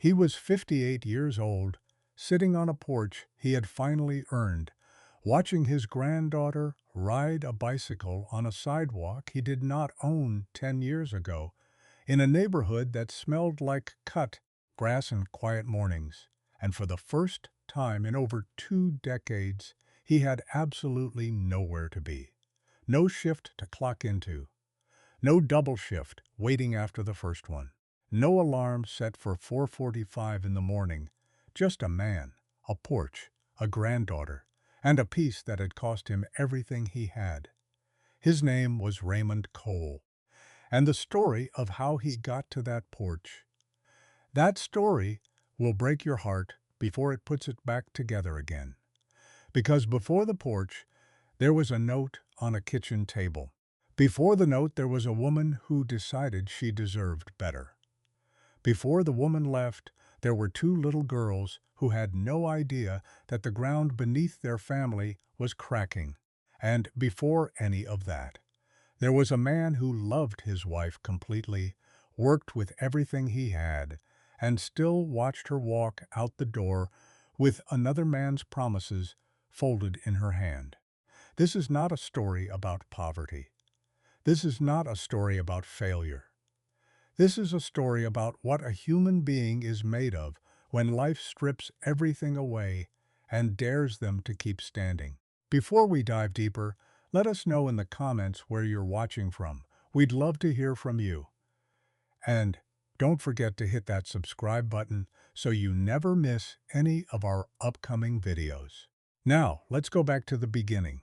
He was 58 years old, sitting on a porch he had finally earned, watching his granddaughter ride a bicycle on a sidewalk he did not own 10 years ago, in a neighborhood that smelled like cut grass and quiet mornings. And for the first time in over 2 decades, he had absolutely nowhere to be. No shift to clock into. No double shift waiting after the first one. No alarm set for 4:45 in the morning. Just a man, a porch, a granddaughter, and a peace that had cost him everything he had. His name was Raymond Cole, and the story of how he got to that porch. That story will break your heart before it puts it back together again. Because before the porch, there was a note on a kitchen table. Before the note, there was a woman who decided she deserved better. Before the woman left, there were two little girls who had no idea that the ground beneath their family was cracking. And before any of that, there was a man who loved his wife completely, worked with everything he had, and still watched her walk out the door with another man's promises folded in her hand. This is not a story about poverty. This is not a story about failure. This is a story about what a human being is made of when life strips everything away and dares them to keep standing. Before we dive deeper, let us know in the comments where you're watching from. We'd love to hear from you. And don't forget to hit that subscribe button so you never miss any of our upcoming videos. Now, let's go back to the beginning.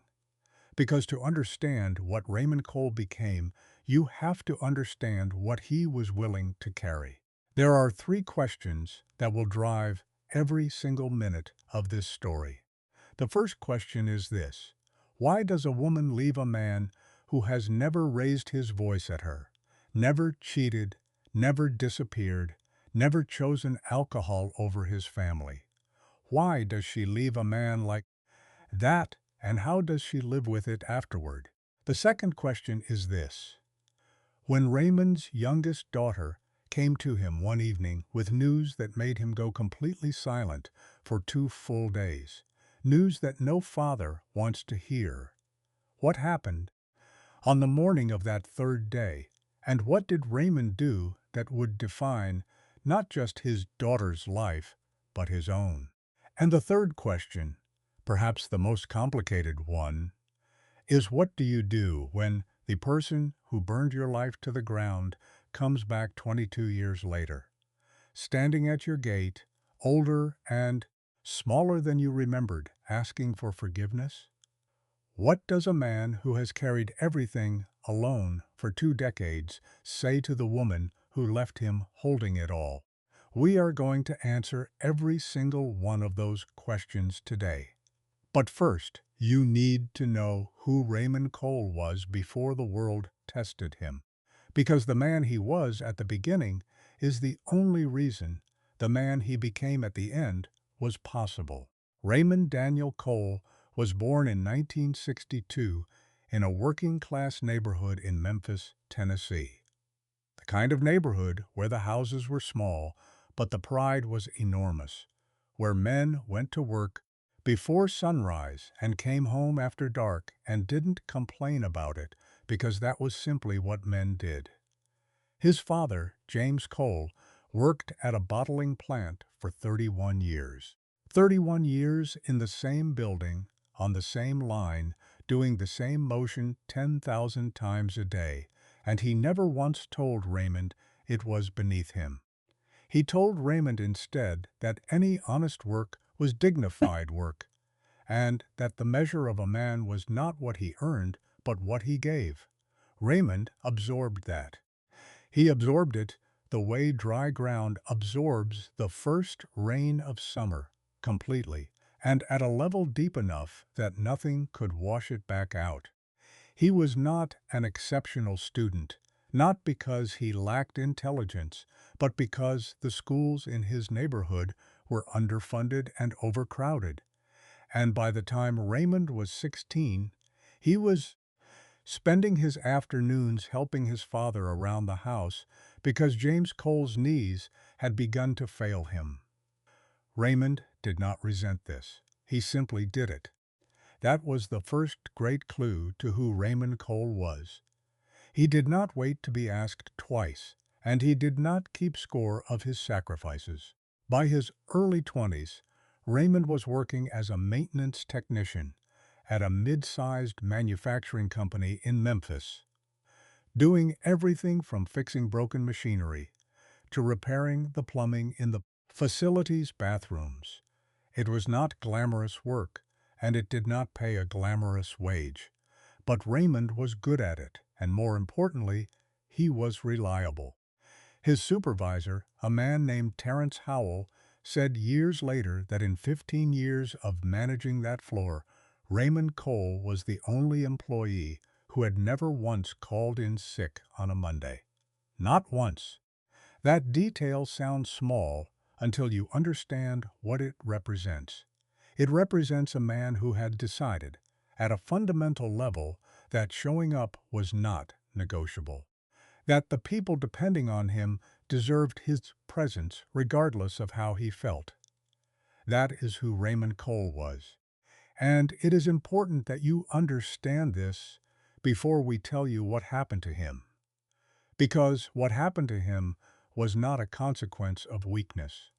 Because to understand what Raymond Cole became, you have to understand what he was willing to carry. There are three questions that will drive every single minute of this story. The first question is this: why does a woman leave a man who has never raised his voice at her, never cheated, never disappeared, never chosen alcohol over his family? Why does she leave a man like that, and how does she live with it afterward? The second question is this: when Raymond's youngest daughter came to him one evening with news that made him go completely silent for 2 full days, news that no father wants to hear, what happened on the morning of that third day, and what did Raymond do that would define not just his daughter's life, but his own? And the third question, perhaps the most complicated one, is what do you do when the person who burned your life to the ground comes back 22 years later, standing at your gate, older and smaller than you remembered, asking for forgiveness? What does a man who has carried everything alone for 2 decades say to the woman who left him holding it all? We are going to answer every single one of those questions today. But first, you need to know who Raymond Cole was before the world tested him. Because the man he was at the beginning is the only reason the man he became at the end was possible. Raymond Daniel Cole was born in 1962 in a working-class neighborhood in Memphis, Tennessee. The kind of neighborhood where the houses were small, but the pride was enormous, where men went to work before sunrise and came home after dark and didn't complain about it because that was simply what men did. His father, James Cole, worked at a bottling plant for 31 years. 31 years in the same building, on the same line, doing the same motion 10,000 times a day, and he never once told Raymond it was beneath him. He told Raymond instead that any honest work was dignified work, and that the measure of a man was not what he earned, but what he gave. Raymond absorbed that. He absorbed it the way dry ground absorbs the first rain of summer, completely, and at a level deep enough that nothing could wash it back out. He was not an exceptional student, not because he lacked intelligence, but because the schools in his neighborhood were underfunded and overcrowded. And by the time Raymond was 16, he was spending his afternoons helping his father around the house because James Cole's knees had begun to fail him. Raymond did not resent this. He simply did it. That was the first great clue to who Raymond Cole was. He did not wait to be asked twice, and he did not keep score of his sacrifices. By his early 20s, Raymond was working as a maintenance technician at a mid-sized manufacturing company in Memphis, doing everything from fixing broken machinery to repairing the plumbing in the facility's bathrooms. It was not glamorous work, and it did not pay a glamorous wage. But Raymond was good at it, and more importantly, he was reliable. His supervisor, a man named Terrence Howell, said years later that in 15 years of managing that floor, Raymond Cole was the only employee who had never once called in sick on a Monday. Not once. That detail sounds small until you understand what it represents. It represents a man who had decided, at a fundamental level, that showing up was not negotiable, that the people depending on him deserved his presence regardless of how he felt. That is who Raymond Cole was. And it is important that you understand this before we tell you what happened to him. Because what happened to him was not a consequence of weakness.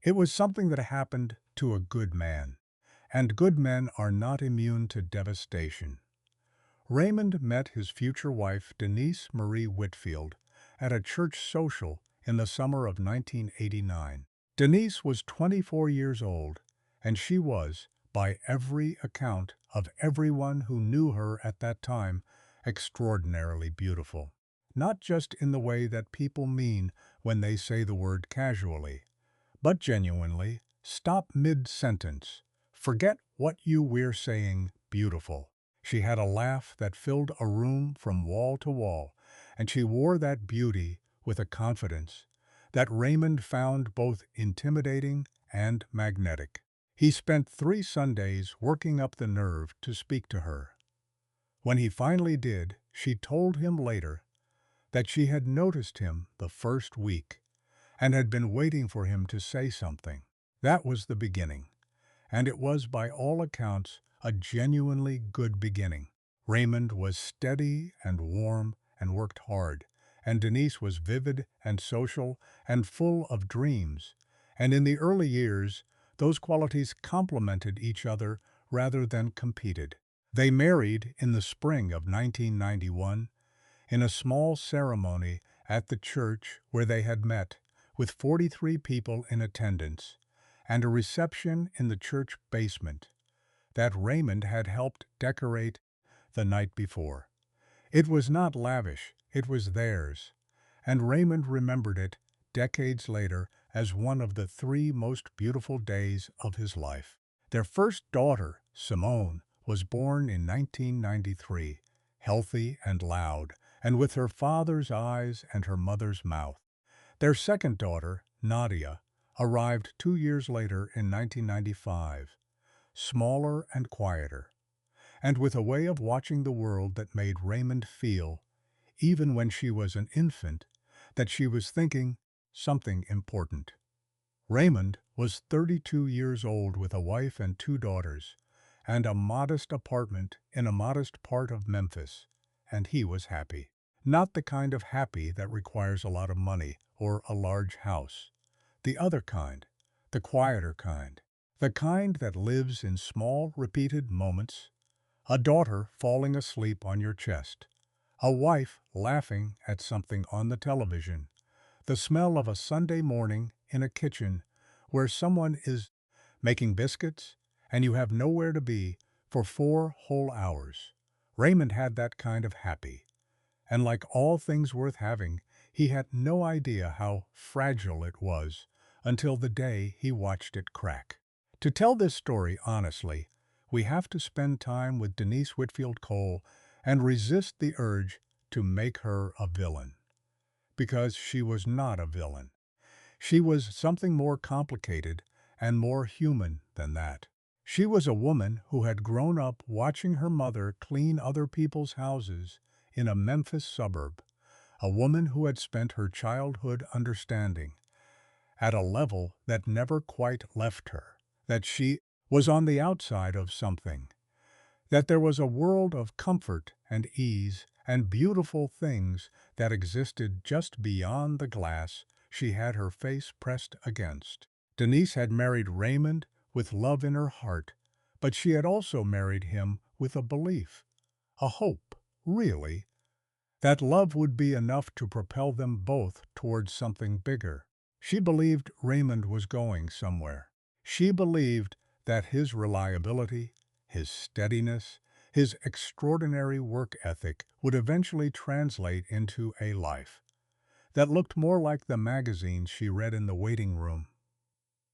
It was something that happened to a good man, and good men are not immune to devastation. Raymond met his future wife, Denise Marie Whitfield, at a church social in the summer of 1989. Denise was 24 years old, and she was, by every account of everyone who knew her at that time, extraordinarily beautiful. Not just in the way that people mean when they say the word casually, but genuinely. Stop mid-sentence. Forget what you were saying, beautiful. She had a laugh that filled a room from wall to wall, and she wore that beauty with a confidence that Raymond found both intimidating and magnetic. He spent 3 Sundays working up the nerve to speak to her. When he finally did, she told him later that she had noticed him the first week and had been waiting for him to say something. That was the beginning, and it was by all accounts a genuinely good beginning. Raymond was steady and warm and worked hard, and Denise was vivid and social and full of dreams. And in the early years, those qualities complemented each other rather than competed. They married in the spring of 1991 in a small ceremony at the church where they had met, with 43 people in attendance, and a reception in the church basement that Raymond had helped decorate the night before. It was not lavish, it was theirs, and Raymond remembered it decades later as one of the 3 most beautiful days of his life. Their first daughter, Simone, was born in 1993, healthy and loud, and with her father's eyes and her mother's mouth. Their second daughter, Nadia, arrived 2 years later in 1995, smaller and quieter, and with a way of watching the world that made Raymond feel, even when she was an infant, that she was thinking something important. Raymond was 32 years old with a wife and 2 daughters, and a modest apartment in a modest part of Memphis, and he was happy. Not the kind of happy that requires a lot of money or a large house. The other kind, the quieter kind, the kind that lives in small, repeated moments. A daughter falling asleep on your chest, a wife laughing at something on the television, the smell of a Sunday morning in a kitchen where someone is making biscuits and you have nowhere to be for 4 whole hours. Raymond had that kind of happy. And like all things worth having, he had no idea how fragile it was until the day he watched it crack. To tell this story honestly, we have to spend time with Denise Whitfield Cole and resist the urge to make her a villain. Because she was not a villain. She was something more complicated and more human than that. She was a woman who had grown up watching her mother clean other people's houses in a Memphis suburb, a woman who had spent her childhood understanding, at a level that never quite left her, that she was on the outside of something, that there was a world of comfort and ease and beautiful things that existed just beyond the glass she had her face pressed against. Denise had married Raymond with love in her heart, but she had also married him with a belief, a hope, really, that love would be enough to propel them both towards something bigger. She believed Raymond was going somewhere. She believed that his reliability, his steadiness, his extraordinary work ethic would eventually translate into a life that looked more like the magazines she read in the waiting room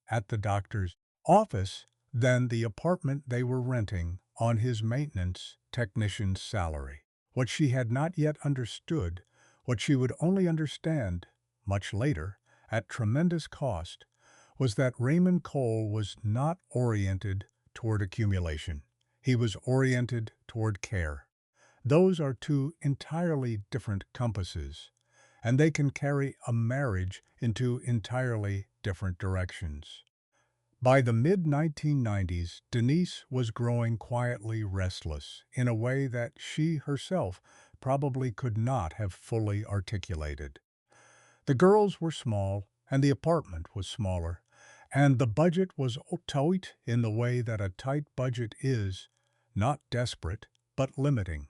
at the doctor's office than the apartment they were renting on his maintenance technician's salary. What she had not yet understood, what she would only understand much later, at tremendous cost, was that Raymond Cole was not oriented toward accumulation. He was oriented toward care. Those are two entirely different compasses, and they can carry a marriage into entirely different directions. By the mid-1990s, Denise was growing quietly restless in a way that she herself probably could not have fully articulated. The girls were small, and the apartment was smaller, and the budget was tight in the way that a tight budget is, not desperate, but limiting,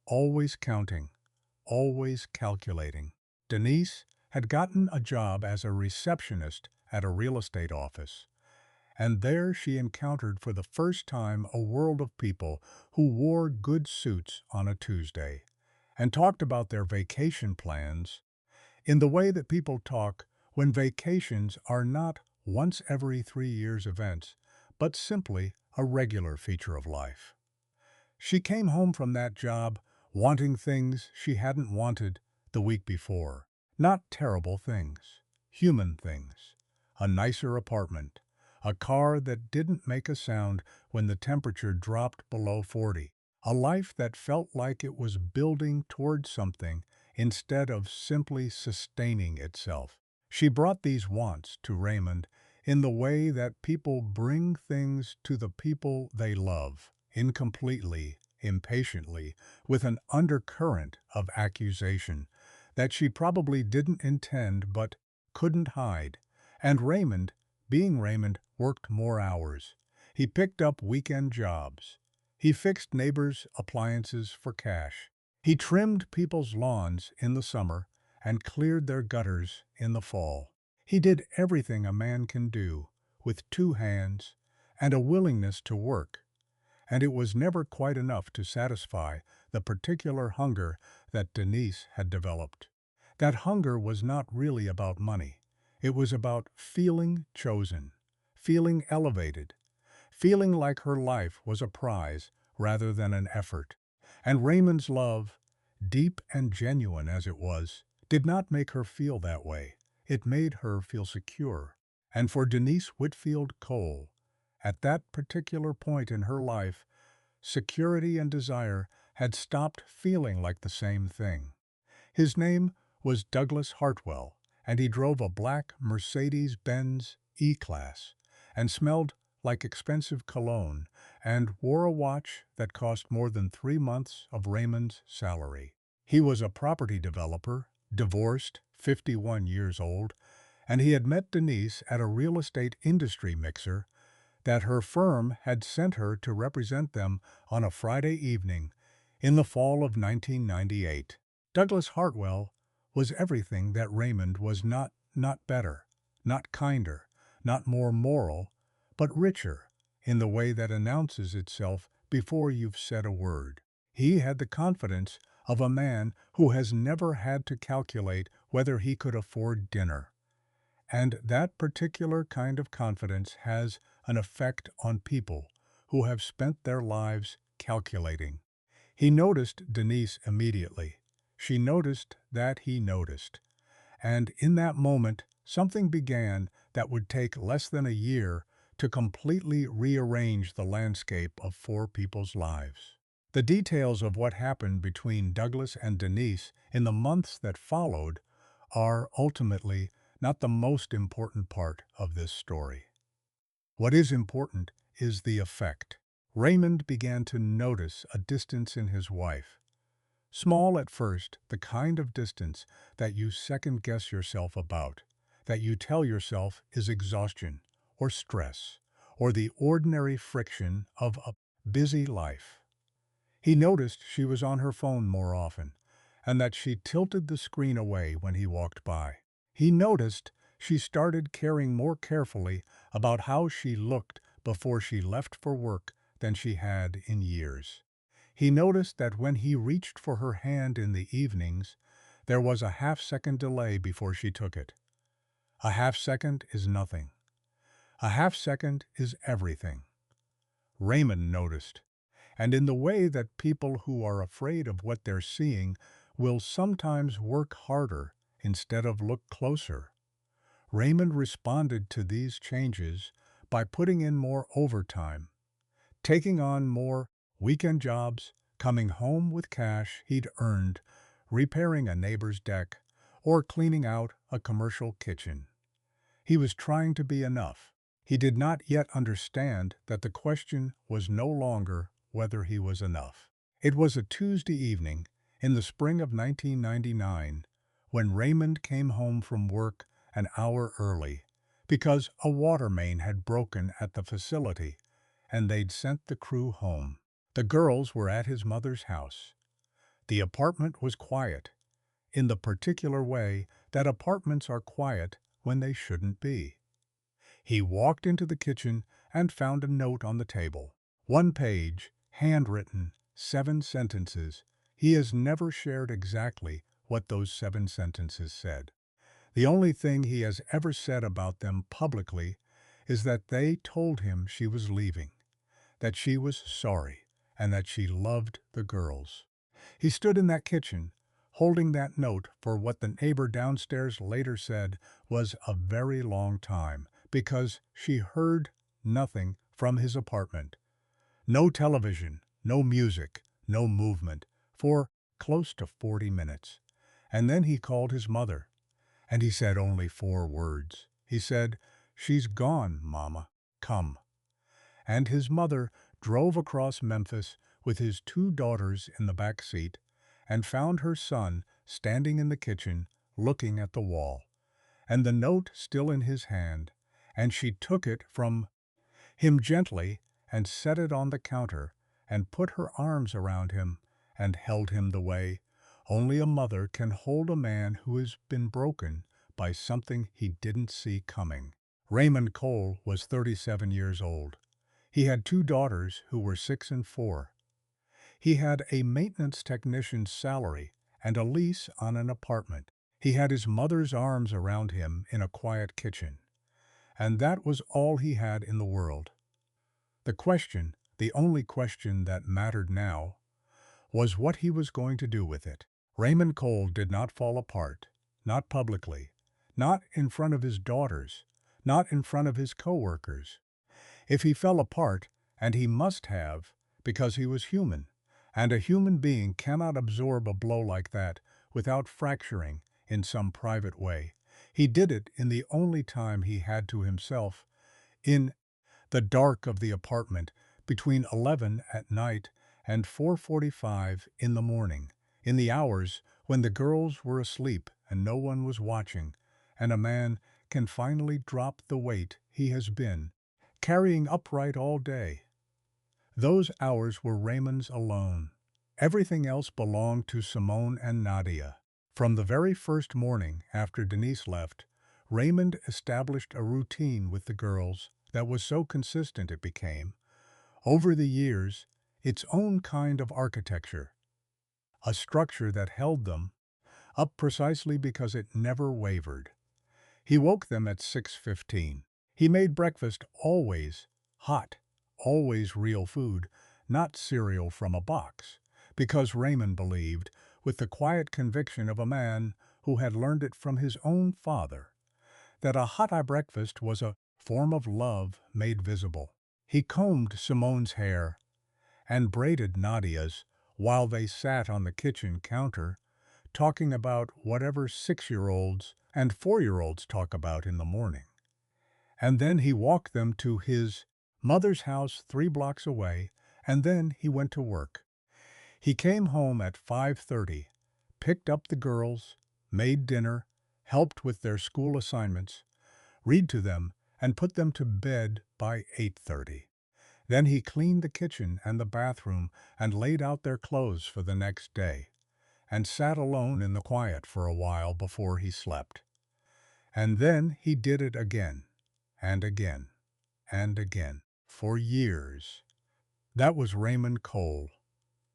always counting, always calculating. Denise had gotten a job as a receptionist at a real estate office, and there she encountered for the first time a world of people who wore good suits on a Tuesday and talked about their vacation plans in the way that people talk when vacations are not once every 3 years events, but simply a regular feature of life. She came home from that job wanting things she hadn't wanted the week before. Not terrible things, human things. A nicer apartment, a car that didn't make a sound when the temperature dropped below 40, a life that felt like it was building toward something instead of simply sustaining itself. She brought these wants to Raymond in the way that people bring things to the people they love, incompletely, impatiently, with an undercurrent of accusation that she probably didn't intend but couldn't hide. And Raymond, being Raymond, worked more hours. He picked up weekend jobs. He fixed neighbors' appliances for cash. He trimmed people's lawns in the summer and cleared their gutters in the fall. He did everything a man can do with two hands and a willingness to work, and it was never quite enough to satisfy the particular hunger that Denise had developed. That hunger was not really about money. It was about feeling chosen, feeling elevated, feeling like her life was a prize rather than an effort. And Raymond's love, deep and genuine as it was, did not make her feel that way. It made her feel secure. And for Denise Whitfield Cole, at that particular point in her life, security and desire had stopped feeling like the same thing. His name was Douglas Hartwell, and he drove a black Mercedes-Benz E-Class and smelled like expensive cologne and wore a watch that cost more than 3 months of Raymond's salary. He was a property developer, divorced, 51 years old, and he had met Denise at a real estate industry mixer that her firm had sent her to represent them on a Friday evening in the fall of 1998. Douglas Hartwell was everything that Raymond was not better, not kinder, not more moral, but richer in the way that announces itself before you've said a word. He had the confidence of a man who has never had to calculate whether he could afford dinner. And that particular kind of confidence has an effect on people who have spent their lives calculating. He noticed Denise immediately. She noticed that he noticed. And in that moment, something began that would take less than a year to completely rearrange the landscape of four people's lives. The details of what happened between Douglas and Denise in the months that followed are ultimately not the most important part of this story. What is important is the effect. Raymond began to notice a distance in his wife. Small at first, the kind of distance that you second-guess yourself about, that you tell yourself is exhaustion or stress or the ordinary friction of a busy life. He noticed she was on her phone more often, and that she tilted the screen away when he walked by. He noticed she started caring more carefully about how she looked before she left for work than she had in years. He noticed that when he reached for her hand in the evenings, there was a half-second delay before she took it. A half-second is nothing. A half-second is everything. Raymond noticed, and in the way that people who are afraid of what they're seeing will sometimes work harder instead of look closer. Raymond responded to these changes by putting in more overtime, taking on more weekend jobs, coming home with cash he'd earned, repairing a neighbor's deck, or cleaning out a commercial kitchen. He was trying to be enough. He did not yet understand that the question was no longer whether he was enough. It was a Tuesday evening in the spring of 1999 when Raymond came home from work an hour early because a water main had broken at the facility and they'd sent the crew home. The girls were at his mother's house. The apartment was quiet, in the particular way that apartments are quiet when they shouldn't be. He walked into the kitchen and found a note on the table. One page, handwritten, 7 sentences. He has never shared exactly what those 7 sentences said. The only thing he has ever said about them publicly is that they told him she was leaving, that she was sorry, and that she loved the girls. He stood in that kitchen, holding that note for what the neighbor downstairs later said was a very long time, because she heard nothing from his apartment. No television, no music, no movement, for close to 40 minutes. And then he called his mother, and he said only 4 words. He said, "She's gone, Mama. Come." And his mother drove across Memphis with his 2 daughters in the back seat and found her son standing in the kitchen looking at the wall, and the note still in his hand, and she took it from him gently and set it on the counter and put her arms around him and held him the way only a mother can hold a man who has been broken by something he didn't see coming. Raymond Cole was 37 years old. He had 2 daughters who were 6 and 4. He had a maintenance technician's salary and a lease on an apartment. He had his mother's arms around him in a quiet kitchen. And that was all he had in the world. The question, the only question that mattered now, was what he was going to do with it. Raymond Cole did not fall apart, not publicly, not in front of his daughters, not in front of his coworkers. If he fell apart, and he must have, because he was human, and a human being cannot absorb a blow like that without fracturing in some private way, he did it in the only time he had to himself, in the dark of the apartment between 11 at night and 4:45 in the morning, in the hours when the girls were asleep and no one was watching, and a man can finally drop the weight he has been carrying upright all day. Those hours were Raymond's alone. Everything else belonged to Simone and Nadia. From the very first morning after Denise left, Raymond established a routine with the girls that was so consistent it became, over the years, its own kind of architecture, a structure that held them up precisely because it never wavered. He woke them at 6:15. He made breakfast always hot, always real food, not cereal from a box, because Raymond believed, with the quiet conviction of a man who had learned it from his own father, that a hot breakfast was a form of love made visible. He combed Simone's hair and braided Nadia's while they sat on the kitchen counter, talking about whatever 6-year-olds and 4-year-olds talk about in the morning. And then he walked them to his mother's house 3 blocks away, and then he went to work. He came home at 5:30, picked up the girls, made dinner, helped with their school assignments, read to them, and put them to bed by 8:30. Then he cleaned the kitchen and the bathroom and laid out their clothes for the next day, and sat alone in the quiet for a while before he slept. And then he did it again, and again, and again, for years. That was Raymond Cole,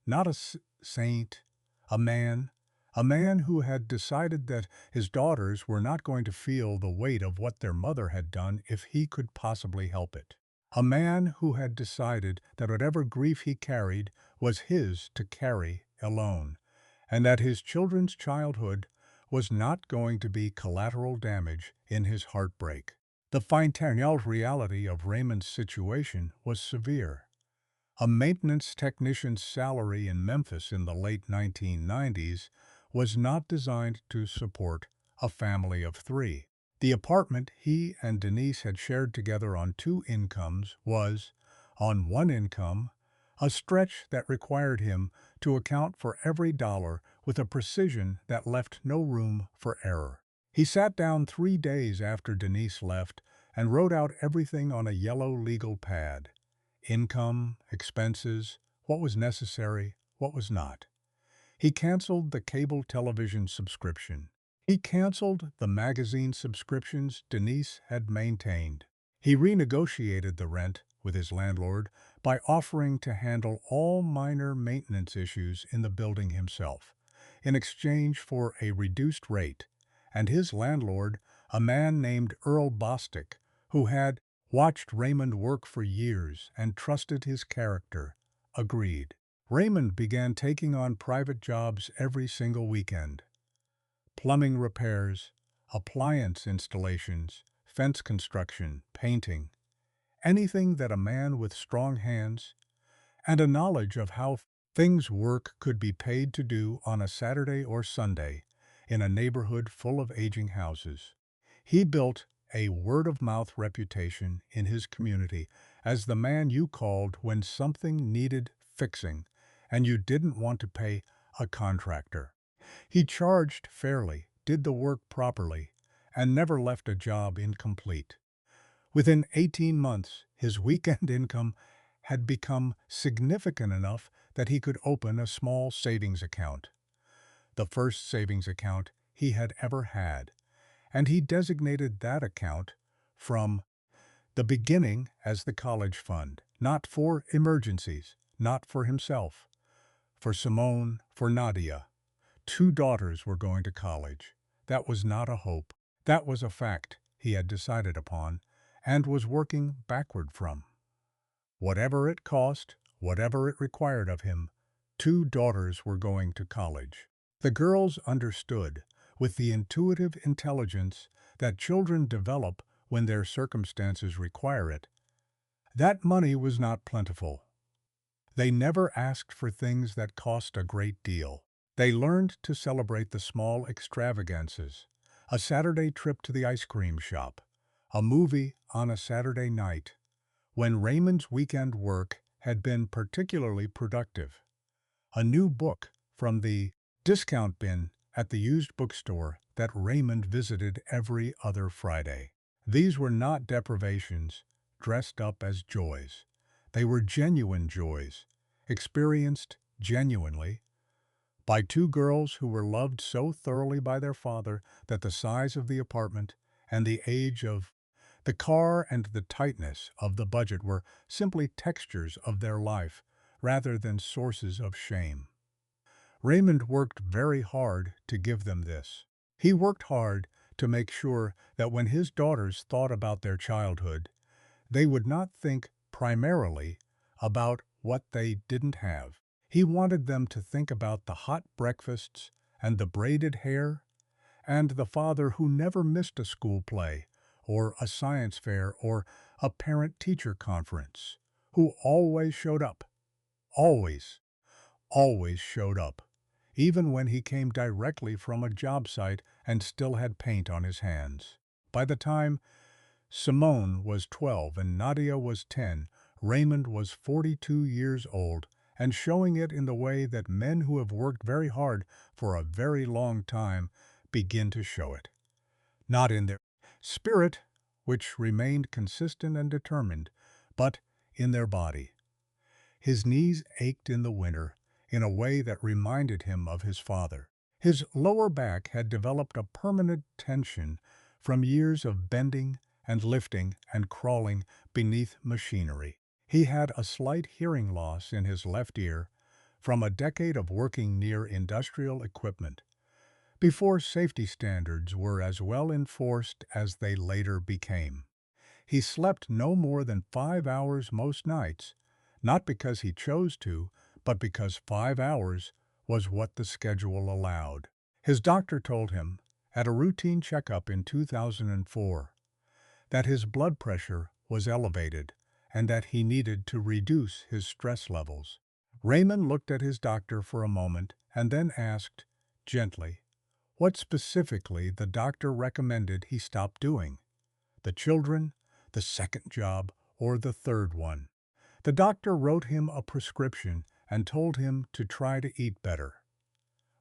not a saint, a man, a man who had decided that his daughters were not going to feel the weight of what their mother had done if he could possibly help it. A man who had decided that whatever grief he carried was his to carry alone, and that his children's childhood was not going to be collateral damage in his heartbreak. The financial reality of Raymond's situation was severe. A maintenance technician's salary in Memphis in the late 1990s was not designed to support a family of 3. The apartment he and Denise had shared together on 2 incomes was, on 1 income, a stretch that required him to account for every dollar with a precision that left no room for error. He sat down 3 days after Denise left and wrote out everything on a yellow legal pad. Income, expenses, what was necessary, what was not. He canceled the cable television subscription. He canceled the magazine subscriptions Denise had maintained. He renegotiated the rent with his landlord by offering to handle all minor maintenance issues in the building himself, in exchange for a reduced rate, and his landlord, a man named Earl Bostic, who had watched Raymond work for years and trusted his character, agreed. Raymond began taking on private jobs every single weekend. Plumbing repairs, appliance installations, fence construction, painting, anything that a man with strong hands and a knowledge of how things work could be paid to do on a Saturday or Sunday in a neighborhood full of aging houses. He built a word-of-mouth reputation in his community as the man you called when something needed fixing and you didn't want to pay a contractor. He charged fairly, did the work properly, and never left a job incomplete. Within 18 months, his weekend income had become significant enough that he could open a small savings account, the first savings account he had ever had, and he designated that account from the beginning as the college fund, not for emergencies, not for himself, for Simone, for Nadia. 2 daughters were going to college. That was not a hope. That was a fact he had decided upon and was working backward from. Whatever it cost, whatever it required of him, 2 daughters were going to college. The girls understood, with the intuitive intelligence that children develop when their circumstances require it, that money was not plentiful. They never asked for things that cost a great deal. They learned to celebrate the small extravagances, a Saturday trip to the ice cream shop, a movie on a Saturday night, when Raymond's weekend work had been particularly productive, a new book from the discount bin at the used bookstore that Raymond visited every other Friday. These were not deprivations dressed up as joys. They were genuine joys, experienced genuinely by 2 girls who were loved so thoroughly by their father that the size of the apartment and the age of the car and the tightness of the budget were simply textures of their life rather than sources of shame. Raymond worked very hard to give them this. He worked hard to make sure that when his daughters thought about their childhood, they would not think primarily about what they didn't have. He wanted them to think about the hot breakfasts and the braided hair and the father who never missed a school play or a science fair or a parent-teacher conference, who always showed up, always, always showed up, even when he came directly from a job site and still had paint on his hands. By the time Simone was 12 and Nadia was 10, Raymond was 42 years old and showing it in the way that men who have worked very hard for a very long time begin to show it. Not in their spirit, which remained consistent and determined, but in their body. His knees ached in the winter in a way that reminded him of his father. His lower back had developed a permanent tension from years of bending and lifting and crawling beneath machinery. He had a slight hearing loss in his left ear from a decade of working near industrial equipment before safety standards were as well enforced as they later became. He slept no more than 5 hours most nights, not because he chose to, but because 5 hours was what the schedule allowed. His doctor told him, at a routine checkup in 2004, that his blood pressure was elevated and that he needed to reduce his stress levels. Raymond looked at his doctor for a moment and then asked, gently, what specifically the doctor recommended he stop doing. The children, the second job, or the third one. The doctor wrote him a prescription and told him to try to eat better.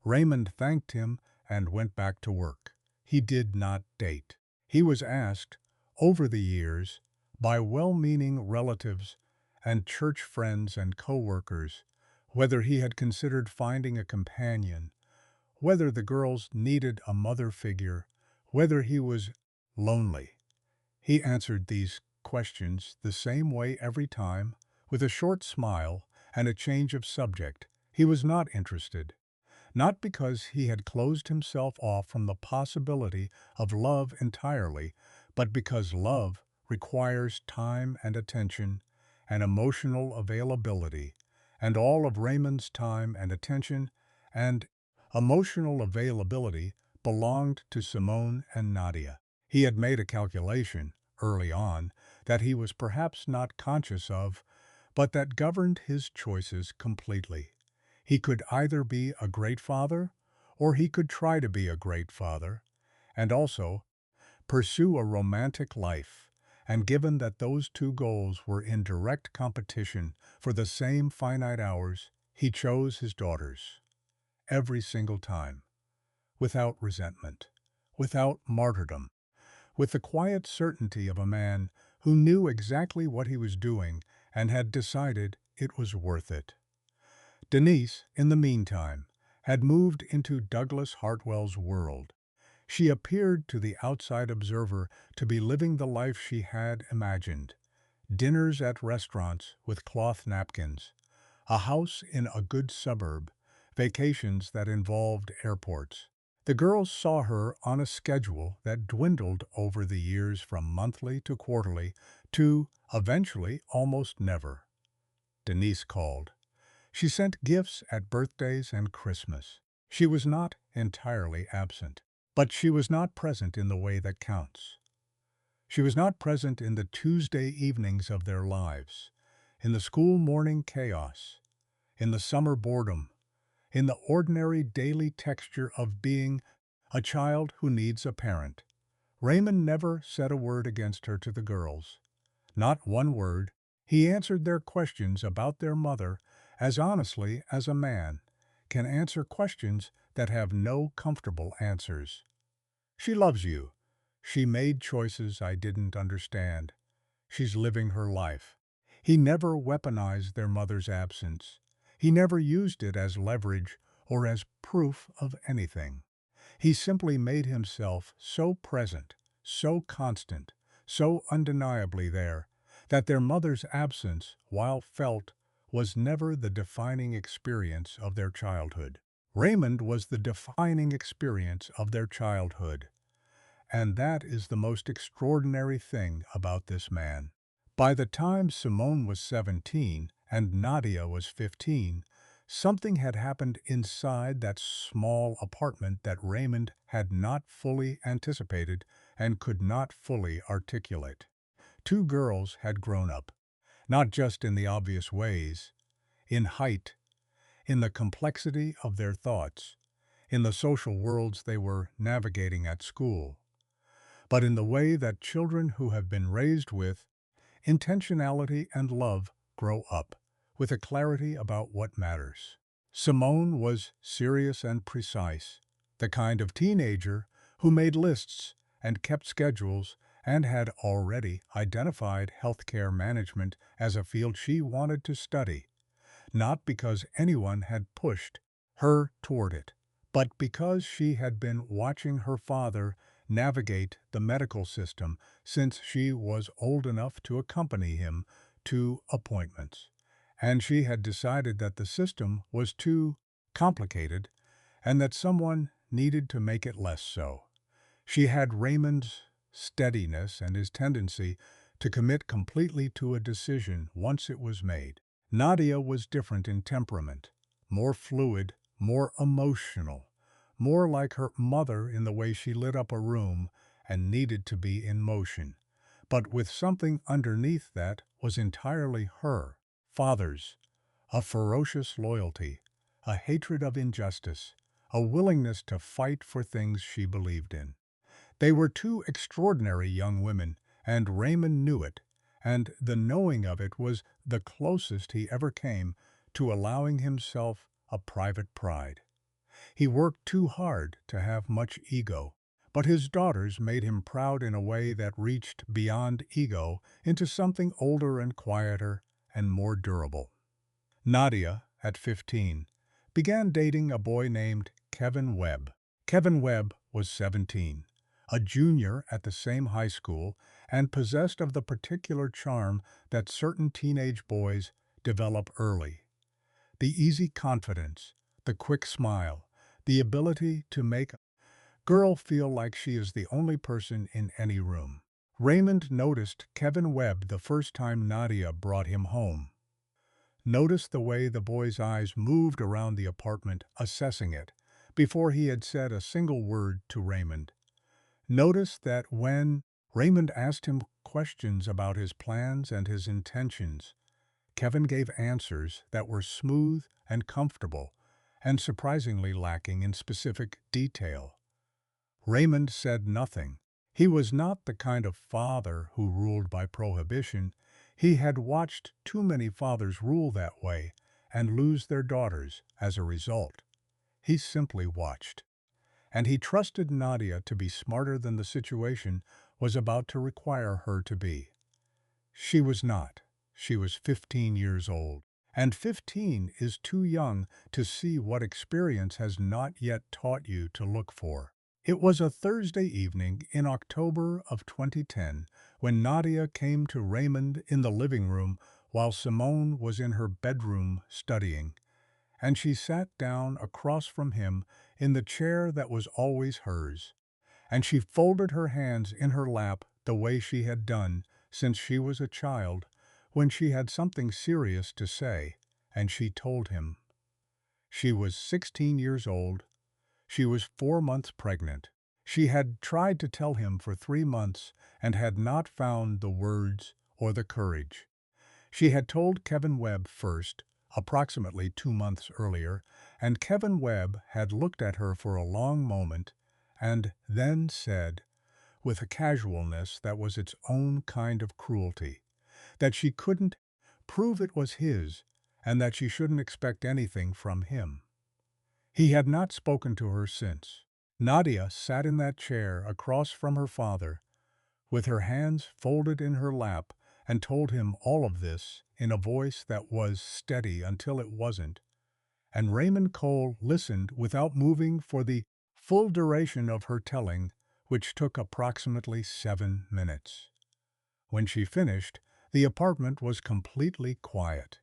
Raymond thanked him and went back to work. He did not date. He was asked, over the years, by well-meaning relatives and church friends and co-workers, whether he had considered finding a companion, whether the girls needed a mother figure, whether he was lonely. He answered these questions the same way every time, with a short smile and a change of subject. He was not interested, not because he had closed himself off from the possibility of love entirely, but because love requires time and attention and emotional availability, and all of Raymond's time and attention and emotional availability belonged to Simone and Nadia. He had made a calculation, early on, that he was perhaps not conscious of, but that governed his choices completely. He could either be a great father, or he could try to be a great father, and also pursue a romantic life. And given that those two goals were in direct competition for the same finite hours, he chose his daughters. Every single time. Without resentment. Without martyrdom. With the quiet certainty of a man who knew exactly what he was doing and had decided it was worth it. Denise, in the meantime, had moved into Douglas Hartwell's world. She appeared to the outside observer to be living the life she had imagined. Dinners at restaurants with cloth napkins, a house in a good suburb, vacations that involved airports. The girls saw her on a schedule that dwindled over the years from monthly to quarterly to, eventually, almost never. Denise called. She sent gifts at birthdays and Christmas. She was not entirely absent, but she was not present in the way that counts. She was not present in the Tuesday evenings of their lives, in the school morning chaos, in the summer boredom, in the ordinary daily texture of being a child who needs a parent. Raymond never said a word against her to the girls. Not one word. He answered their questions about their mother as honestly as a man can answer questions that have no comfortable answers. She loves you. She made choices I didn't understand. She's living her life. He never weaponized their mother's absence. He never used it as leverage or as proof of anything. He simply made himself so present, so constant, so undeniably there, that their mother's absence, while felt, was never the defining experience of their childhood. Raymond was the defining experience of their childhood. And that is the most extraordinary thing about this man. By the time Simone was 17 and Nadia was 15, something had happened inside that small apartment that Raymond had not fully anticipated and could not fully articulate. Two girls had grown up, not just in the obvious ways, in height, in the complexity of their thoughts, in the social worlds they were navigating at school, but in the way that children who have been raised with intentionality and love grow up, with a clarity about what matters. Simone was serious and precise, the kind of teenager who made lists and kept schedules and had already identified healthcare management as a field she wanted to study, not because anyone had pushed her toward it, but because she had been watching her father navigate the medical system since she was old enough to accompany him to appointments. And she had decided that the system was too complicated and that someone needed to make it less so. She had Raymond's steadiness and his tendency to commit completely to a decision once it was made. Nadia was different in temperament, more fluid, more emotional, more like her mother in the way she lit up a room and needed to be in motion, but with something underneath that was entirely her father's, a ferocious loyalty, a hatred of injustice, a willingness to fight for things she believed in. They were two extraordinary young women, and Raymond knew it, and the knowing of it was the closest he ever came to allowing himself a private pride. He worked too hard to have much ego, but his daughters made him proud in a way that reached beyond ego into something older and quieter and more durable. Nadia, at 15, began dating a boy named Kevin Webb. Kevin Webb was 17, a junior at the same high school, and possessed of the particular charm that certain teenage boys develop early. The easy confidence, the quick smile, the ability to make a girl feel like she is the only person in any room. Raymond noticed Kevin Webb the first time Nadia brought him home. Noticed the way the boy's eyes moved around the apartment, assessing it, before he had said a single word to Raymond. Noticed that when Raymond asked him questions about his plans and his intentions, Kevin gave answers that were smooth and comfortable, and surprisingly lacking in specific detail. Raymond said nothing. He was not the kind of father who ruled by prohibition. He had watched too many fathers rule that way and lose their daughters as a result. He simply watched. And he trusted Nadia to be smarter than the situation was about to require her to be. She was not. She was 15 years old. And 15 is too young to see what experience has not yet taught you to look for. It was a Thursday evening in October of 2010 when Nadia came to Raymond in the living room while Simone was in her bedroom studying, and she sat down across from him in the chair that was always hers, and she folded her hands in her lap the way she had done since she was a child when she had something serious to say, and she told him. She was 16 years old. She was 4 months pregnant. She had tried to tell him for 3 months and had not found the words or the courage. She had told Kevin Webb first, approximately 2 months earlier, and Kevin Webb had looked at her for a long moment and then said, with a casualness that was its own kind of cruelty, that she couldn't prove it was his and that she shouldn't expect anything from him. He had not spoken to her since. Nadia sat in that chair across from her father, with her hands folded in her lap, and told him all of this in a voice that was steady until it wasn't, and Raymond Cole listened without moving for the full duration of her telling, which took approximately 7 minutes. When she finished, the apartment was completely quiet.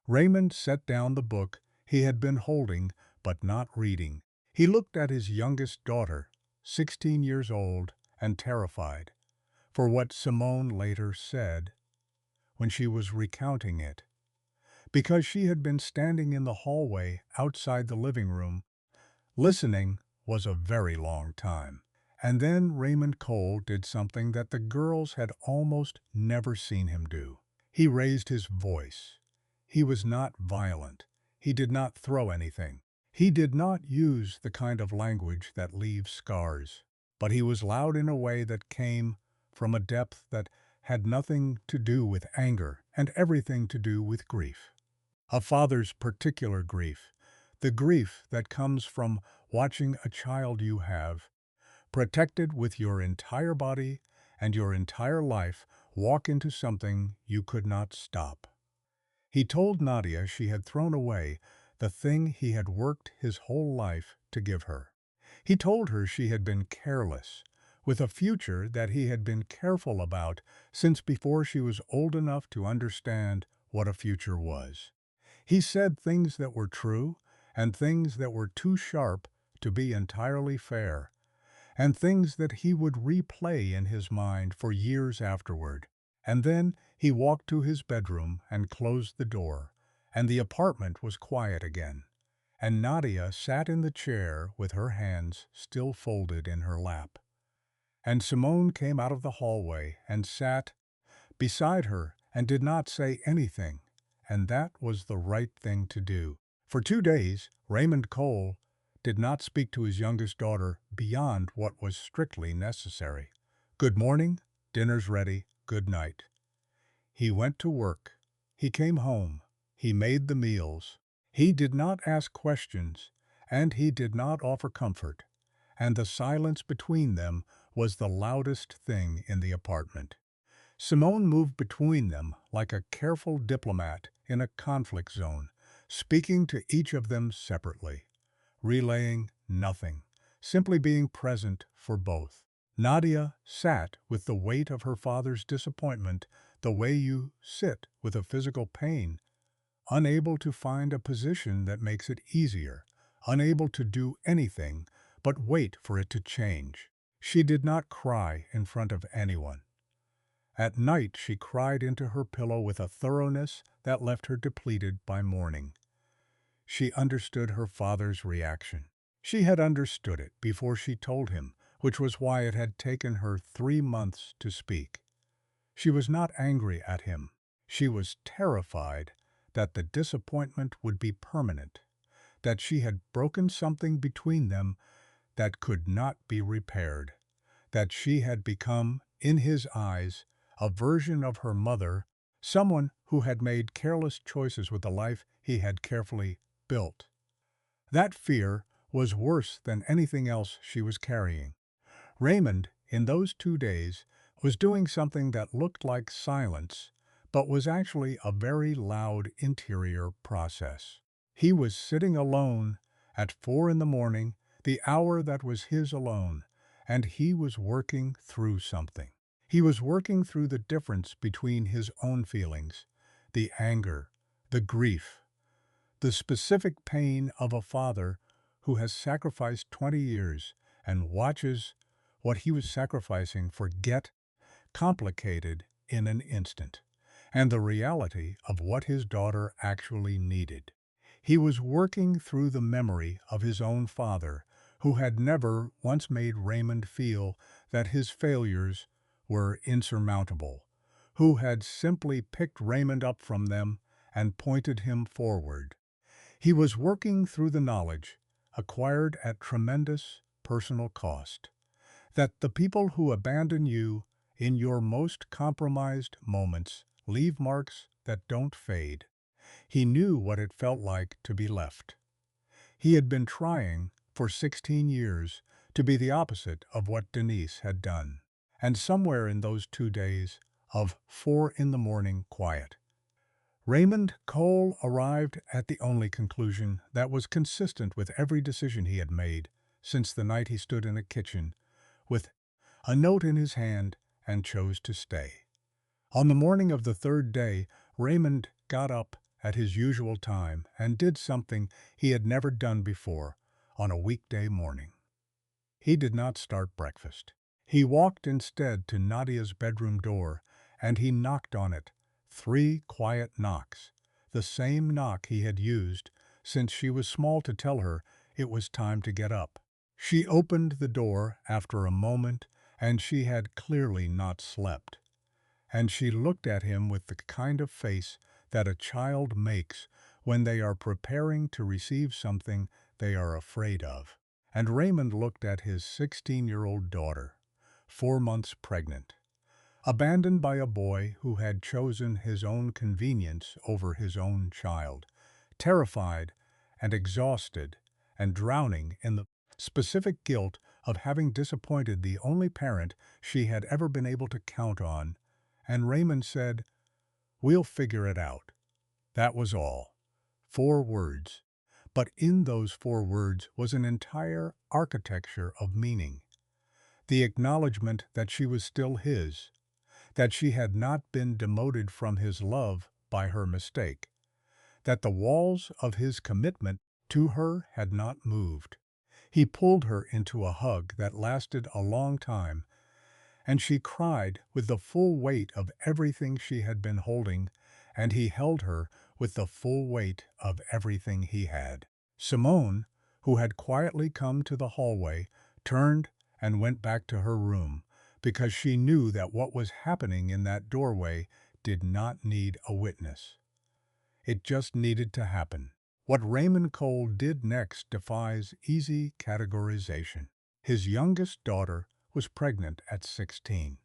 Raymond set down the book he had been holding but not reading. He looked at his youngest daughter, 16 years old, and terrified, for what Simone later said when she was recounting it, because she had been standing in the hallway outside the living room. Listening was a very long time. And then Raymond Cole did something that the girls had almost never seen him do. He raised his voice. He was not violent. He did not throw anything. He did not use the kind of language that leaves scars. But he was loud in a way that came from a depth that had nothing to do with anger and everything to do with grief. A father's particular grief, the grief that comes from watching a child you have, protected with your entire body and your entire life, walk into something you could not stop. He told Nadia she had thrown away the thing he had worked his whole life to give her. He told her she had been careless, with a future that he had been careful about since before she was old enough to understand what a future was. He said things that were true and things that were too sharp to be entirely fair, and things that he would replay in his mind for years afterward. And then he walked to his bedroom and closed the door, and the apartment was quiet again. And Nadia sat in the chair with her hands still folded in her lap. And Simone came out of the hallway and sat beside her and did not say anything, and that was the right thing to do. For 2 days, Raymond Cole did not speak to his youngest daughter beyond what was strictly necessary. Good morning, dinner's ready, good night. He went to work. He came home. He made the meals. He did not ask questions, and he did not offer comfort, and the silence between them was the loudest thing in the apartment. Simone moved between them like a careful diplomat in a conflict zone, speaking to each of them separately, relaying nothing, simply being present for both. Nadia sat with the weight of her father's disappointment the way you sit with a physical pain, unable to find a position that makes it easier, unable to do anything but wait for it to change. She did not cry in front of anyone. At night she cried into her pillow with a thoroughness that left her depleted by morning. She understood her father's reaction. She had understood it before she told him, which was why it had taken her 3 months to speak. She was not angry at him. She was terrified that the disappointment would be permanent, that she had broken something between them that could not be repaired, that she had become, in his eyes, a version of her mother, someone who had made careless choices with the life he had carefully built. That fear was worse than anything else she was carrying. Raymond, in those 2 days, was doing something that looked like silence, but was actually a very loud interior process. He was sitting alone at 4 in the morning, the hour that was his alone, and he was working through something. He was working through the difference between his own feelings, the anger, the grief, the specific pain of a father who has sacrificed 20 years and watches what he was sacrificing get complicated in an instant, and the reality of what his daughter actually needed. He was working through the memory of his own father, who had never once made Raymond feel that his failures were insurmountable, who had simply picked Raymond up from them and pointed him forward. He was working through the knowledge, acquired at tremendous personal cost, that the people who abandon you in your most compromised moments leave marks that don't fade. He knew what it felt like to be left. He had been trying, for 16 years, to be the opposite of what Denise had done. And somewhere in those 2 days of 4 in the morning quiet, Raymond Cole arrived at the only conclusion that was consistent with every decision he had made since the night he stood in a kitchen with a note in his hand and chose to stay. On the morning of the third day, Raymond got up at his usual time and did something he had never done before on a weekday morning. He did not start breakfast. He walked instead to Nadia's bedroom door, and he knocked on it, 3 quiet knocks, the same knock he had used since she was small to tell her it was time to get up. She opened the door after a moment, and she had clearly not slept. And she looked at him with the kind of face that a child makes when they are preparing to receive something they are afraid of. And Raymond looked at his 16-year-old daughter, 4 months pregnant, abandoned by a boy who had chosen his own convenience over his own child, terrified and exhausted and drowning in the specific guilt of having disappointed the only parent she had ever been able to count on. And Raymond said, "We'll figure it out." That was all. 4 words. But in those 4 words was an entire architecture of meaning. The acknowledgement that she was still his, that she had not been demoted from his love by her mistake, that the walls of his commitment to her had not moved. He pulled her into a hug that lasted a long time, and she cried with the full weight of everything she had been holding, and he held her with the full weight of everything he had. Simone, who had quietly come to the hallway, turned and went back to her room, because she knew that what was happening in that doorway did not need a witness. It just needed to happen. What Raymond Cole did next defies easy categorization. His youngest daughter was pregnant at 16.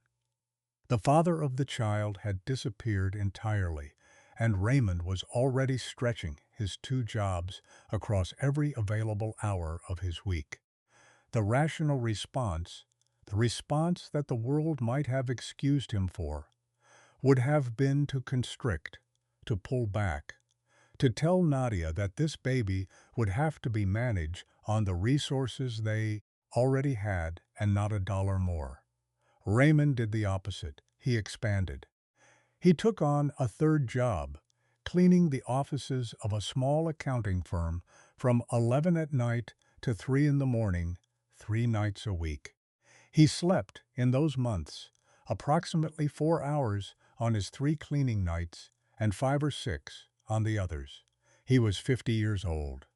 The father of the child had disappeared entirely, and Raymond was already stretching his 2 jobs across every available hour of his week. The rational response, the response that the world might have excused him for, would have been to constrict, to pull back, to tell Nadia that this baby would have to be managed on the resources they already had and not a dollar more. Raymond did the opposite. He expanded. He took on a 3rd job, cleaning the offices of a small accounting firm from 11 at night to 3 in the morning, 3 nights a week. He slept, in those months, approximately 4 hours on his 3 cleaning nights and 5 or 6 on the others. He was 50 years old.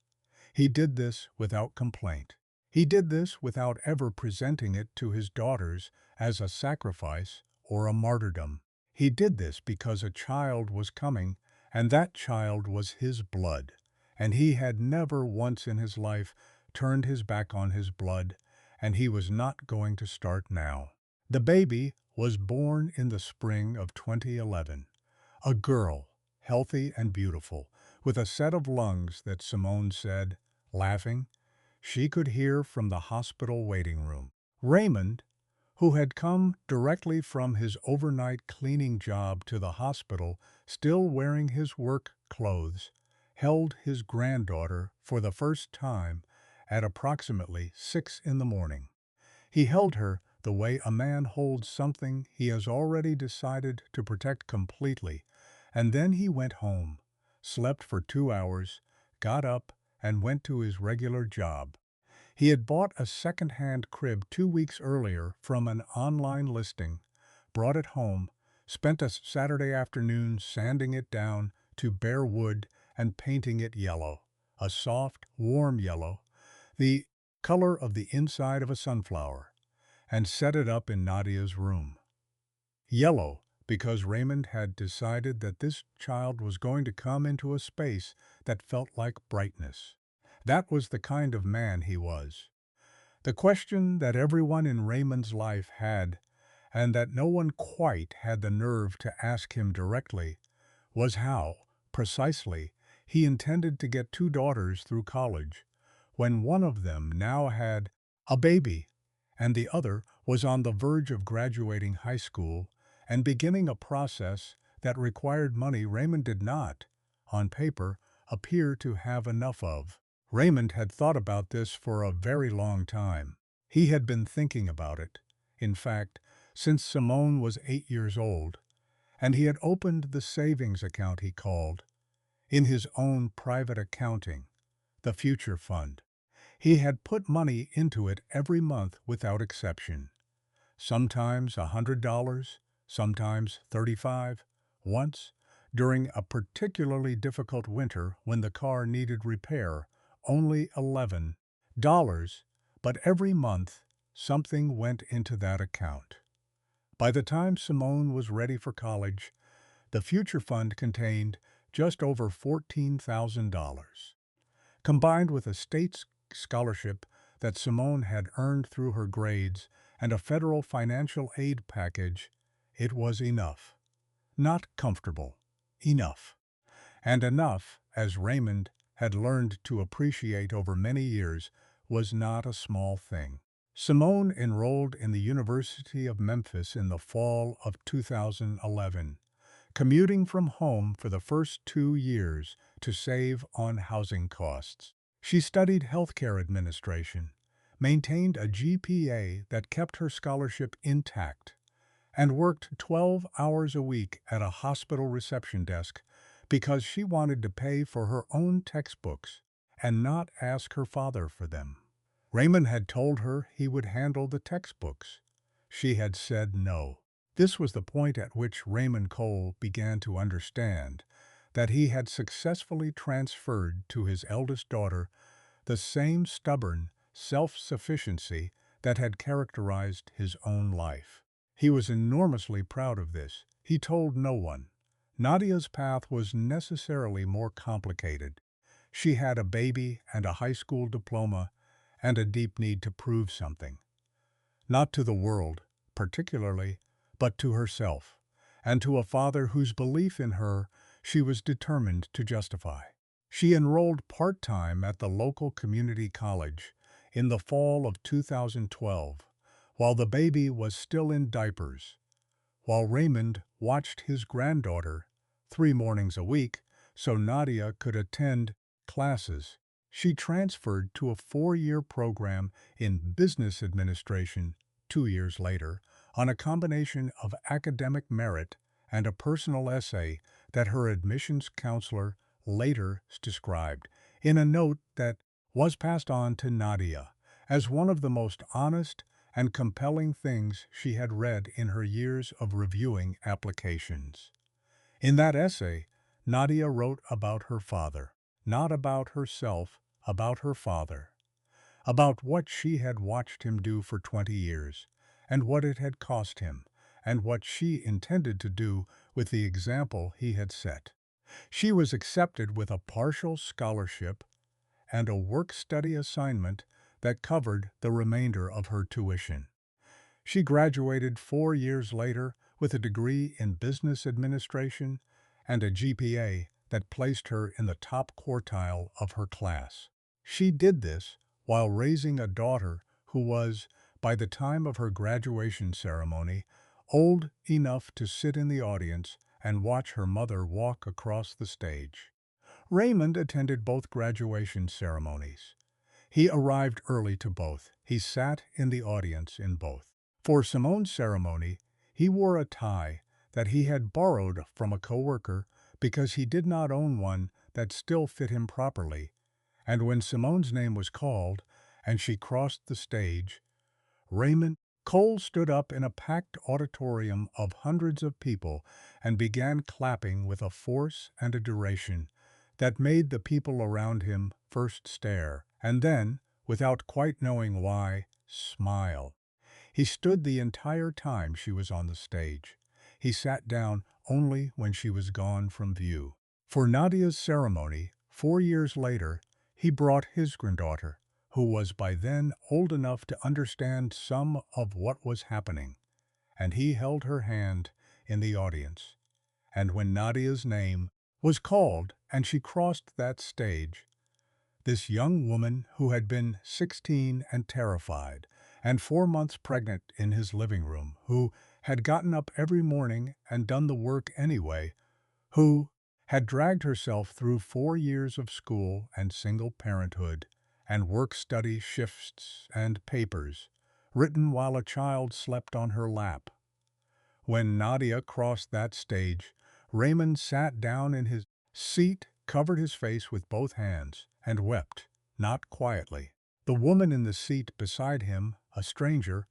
He did this without complaint. He did this without ever presenting it to his daughters as a sacrifice or a martyrdom. He did this because a child was coming, and that child was his blood, and he had never once in his life turned his back on his blood, and he was not going to start now. The baby was born in the spring of 2011, a girl, healthy and beautiful, with a set of lungs that Simone said, laughing, she could hear from the hospital waiting room. Raymond, who had come directly from his overnight cleaning job to the hospital, still wearing his work clothes, held his granddaughter for the first time at approximately 6 in the morning. He held her the way a man holds something he has already decided to protect completely, and then he went home, slept for 2 hours, got up, and went to his regular job. He had bought a second-hand crib 2 weeks earlier from an online listing, brought it home, spent a Saturday afternoon sanding it down to bare wood and painting it yellow, a soft, warm yellow, the color of the inside of a sunflower, and set it up in Nadia's room. Yellow, because Raymond had decided that this child was going to come into a space that felt like brightness. That was the kind of man he was. The question that everyone in Raymond's life had, and that no one quite had the nerve to ask him directly, was how, precisely, he intended to get 2 daughters through college, when one of them now had a baby, and the other was on the verge of graduating high school and beginning a process that required money Raymond did not, on paper, appear to have enough of. Raymond had thought about this for a very long time. He had been thinking about it, in fact, since Simone was 8 years old, and he had opened the savings account he called, in his own private accounting, the future fund. He had put money into it every month without exception. Sometimes $100, sometimes $35, once, during a particularly difficult winter when the car needed repair, only $11, but every month something went into that account. By the time Simone was ready for college, the future fund contained just over $14,000. Combined with a state scholarship that Simone had earned through her grades and a federal financial aid package, it was enough. Not comfortable. Enough. And enough, as Raymond had learned to appreciate over many years, was not a small thing. Simone enrolled in the University of Memphis in the fall of 2011, commuting from home for the first 2 years to save on housing costs. She studied healthcare administration, maintained a GPA that kept her scholarship intact, and worked 12 hours a week at a hospital reception desk because she wanted to pay for her own textbooks and not ask her father for them. Raymond had told her he would handle the textbooks. She had said no. This was the point at which Raymond Cole began to understand that he had successfully transferred to his eldest daughter the same stubborn self-sufficiency that had characterized his own life. He was enormously proud of this. He told no one. Nadia's path was necessarily more complicated. She had a baby and a high school diploma and a deep need to prove something. Not to the world, particularly, but to herself, and to a father whose belief in her she was determined to justify. She enrolled part-time at the local community college in the fall of 2012, while the baby was still in diapers, while Raymond watched his granddaughter 3 mornings a week so Nadia could attend classes. She transferred to a 4-year program in business administration 2 years later on a combination of academic merit and a personal essay that her admissions counselor later described in a note that was passed on to Nadia as one of the most honest and compelling things she had read in her years of reviewing applications. In that essay, Nadia wrote about her father, not about herself, about her father, about what she had watched him do for 20 years, and what it had cost him, and what she intended to do with the example he had set. She was accepted with a partial scholarship and a work-study assignment that covered the remainder of her tuition. She graduated 4 years later with a degree in business administration and a GPA that placed her in the top quartile of her class. She did this while raising a daughter who was, by the time of her graduation ceremony, old enough to sit in the audience and watch her mother walk across the stage. Raymond attended both graduation ceremonies. He arrived early to both. He sat in the audience in both. For Simone's ceremony, he wore a tie that he had borrowed from a coworker because he did not own one that still fit him properly. And when Simone's name was called and she crossed the stage, Raymond Cole stood up in a packed auditorium of hundreds of people and began clapping with a force and a duration that made the people around him first stare, and then, without quite knowing why, smile. He stood the entire time she was on the stage. He sat down only when she was gone from view. For Nadia's ceremony, 4 years later, he brought his granddaughter, who was by then old enough to understand some of what was happening, and he held her hand in the audience. And when Nadia's name was called and she crossed that stage, this young woman who had been 16 and terrified and 4 months pregnant in his living room, who had gotten up every morning and done the work anyway, who had dragged herself through 4 years of school and single parenthood and work-study shifts and papers, written while a child slept on her lap. When Nadia crossed that stage, Raymond sat down in his seat, covered his face with both hands, and wept, not quietly. The woman in the seat beside him, a stranger,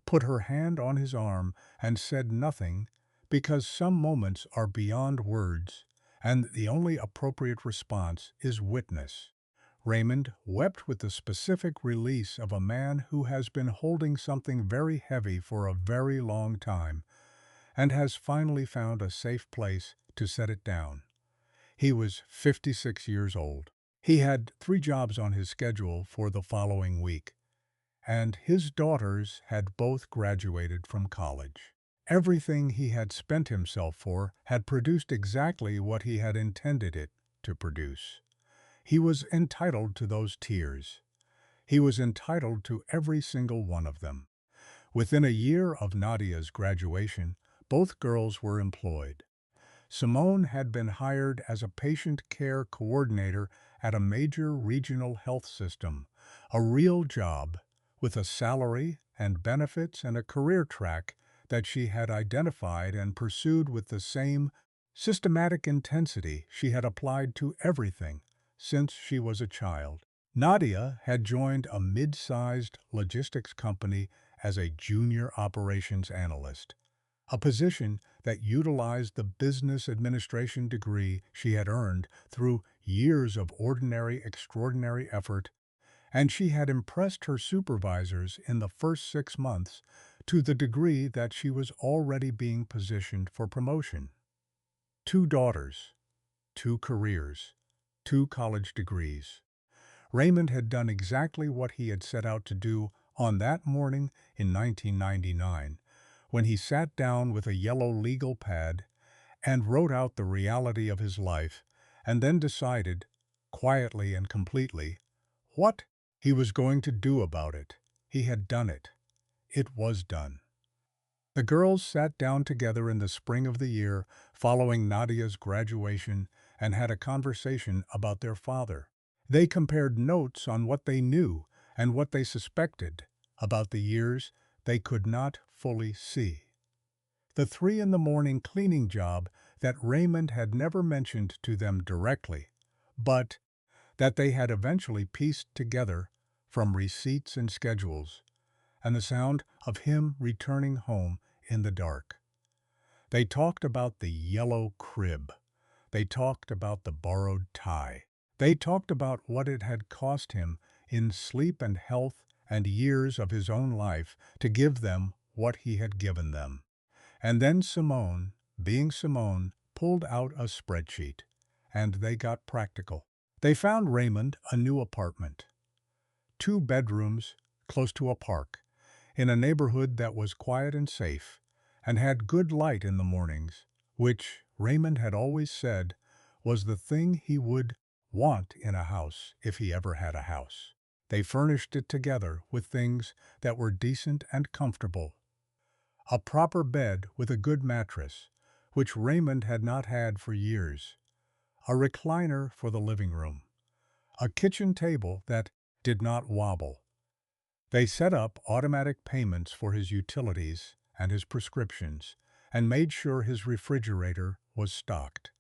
put her hand on his arm and said nothing because some moments are beyond words, and the only appropriate response is witness. Raymond wept with the specific release of a man who has been holding something very heavy for a very long time and has finally found a safe place to set it down. He was 56 years old. He had 3 jobs on his schedule for the following week, and his daughters had both graduated from college. Everything he had spent himself for had produced exactly what he had intended it to produce. He was entitled to those tears. He was entitled to every single one of them. Within a year of Nadia's graduation, both girls were employed. Simone had been hired as a patient care coordinator at a major regional health system, a real job with a salary and benefits and a career track that she had identified and pursued with the same systematic intensity she had applied to everything since she was a child. Nadia had joined a mid-sized logistics company as a junior operations analyst, a position that utilized the business administration degree she had earned through years of ordinary, extraordinary effort, and she had impressed her supervisors in the first 6 months to the degree that she was already being positioned for promotion. 2 daughters, 2 careers, 2 college degrees. Raymond had done exactly what he had set out to do on that morning in 1999, when he sat down with a yellow legal pad and wrote out the reality of his life, and then decided, quietly and completely, what he was going to do about it. He had done it. It was done. The girls sat down together in the spring of the year following Nadia's graduation and had a conversation about their father. They compared notes on what they knew and what they suspected about the years they could not fully see. The 3 in the morning cleaning job that Raymond had never mentioned to them directly, but that they had eventually pieced together from receipts and schedules, and the sound of him returning home in the dark. They talked about the yellow crib. They talked about the borrowed tie. They talked about what it had cost him in sleep and health and years of his own life to give them what he had given them. And then Simone, being Simone, pulled out a spreadsheet, and they got practical. They found Raymond a new apartment, 2 bedrooms close to a park, in a neighborhood that was quiet and safe, and had good light in the mornings, which Raymond had always said was the thing he would want in a house if he ever had a house. They furnished it together with things that were decent and comfortable. A proper bed with a good mattress, which Raymond had not had for years. A recliner for the living room. A kitchen table that did not wobble. They set up automatic payments for his utilities and his prescriptions, and made sure his refrigerator was stocked.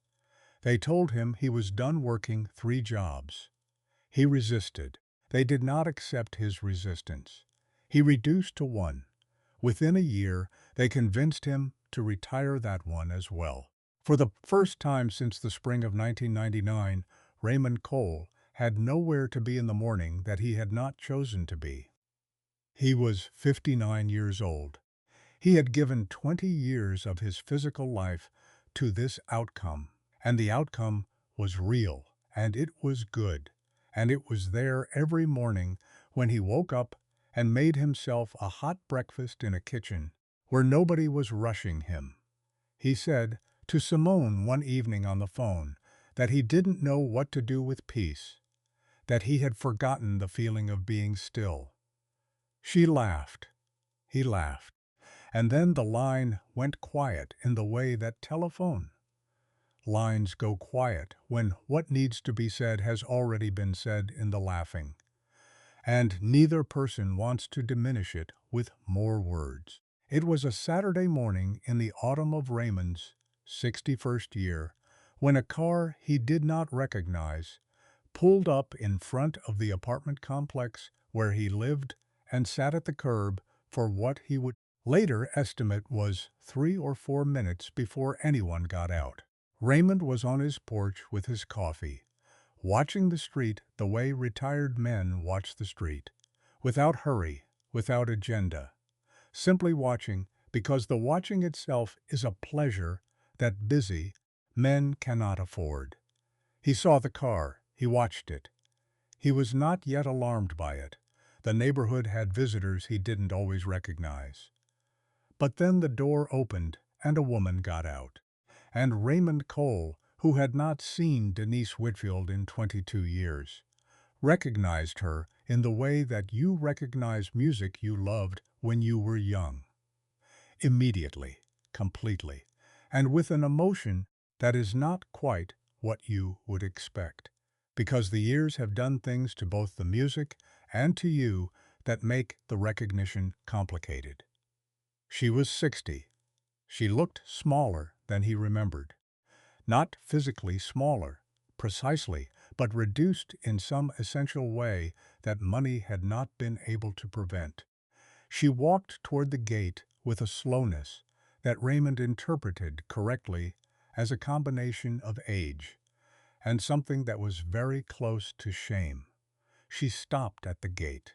They told him he was done working 3 jobs. He resisted. They did not accept his resistance. He reduced to 1. Within a year, they convinced him to retire that one as well. For the first time since the spring of 1999, Raymond Cole had nowhere to be in the morning that he had not chosen to be. He was 59 years old. He had given 20 years of his physical life to this outcome, and the outcome was real, and it was good, and it was there every morning when he woke up and made himself a hot breakfast in a kitchen where nobody was rushing him. He said to Simone one evening on the phone that he didn't know what to do with peace, that he had forgotten the feeling of being still. She laughed. He laughed. And then the line went quiet in the way that telephone lines go quiet when what needs to be said has already been said in the laughing, and neither person wants to diminish it with more words. It was a Saturday morning in the autumn of Raymond's 61st year when a car he did not recognize pulled up in front of the apartment complex where he lived and sat at the curb for what he would later estimate was 3 or 4 minutes before anyone got out. Raymond was on his porch with his coffee, watching the street the way retired men watch the street, without hurry, without agenda, simply watching because the watching itself is a pleasure that busy men cannot afford. He saw the car. He watched it. He was not yet alarmed by it. The neighborhood had visitors he didn't always recognize. But then the door opened and a woman got out. And Raymond Cole, who had not seen Denise Whitfield in 22 years, recognized her in the way that you recognize music you loved when you were young. Immediately, completely, and with an emotion that is not quite what you would expect, because the years have done things to both the music and to you that make the recognition complicated. She was 60. She looked smaller than he remembered. Not physically smaller, precisely, but reduced in some essential way that money had not been able to prevent. She walked toward the gate with a slowness that Raymond interpreted correctly as a combination of age and something that was very close to shame. She stopped at the gate.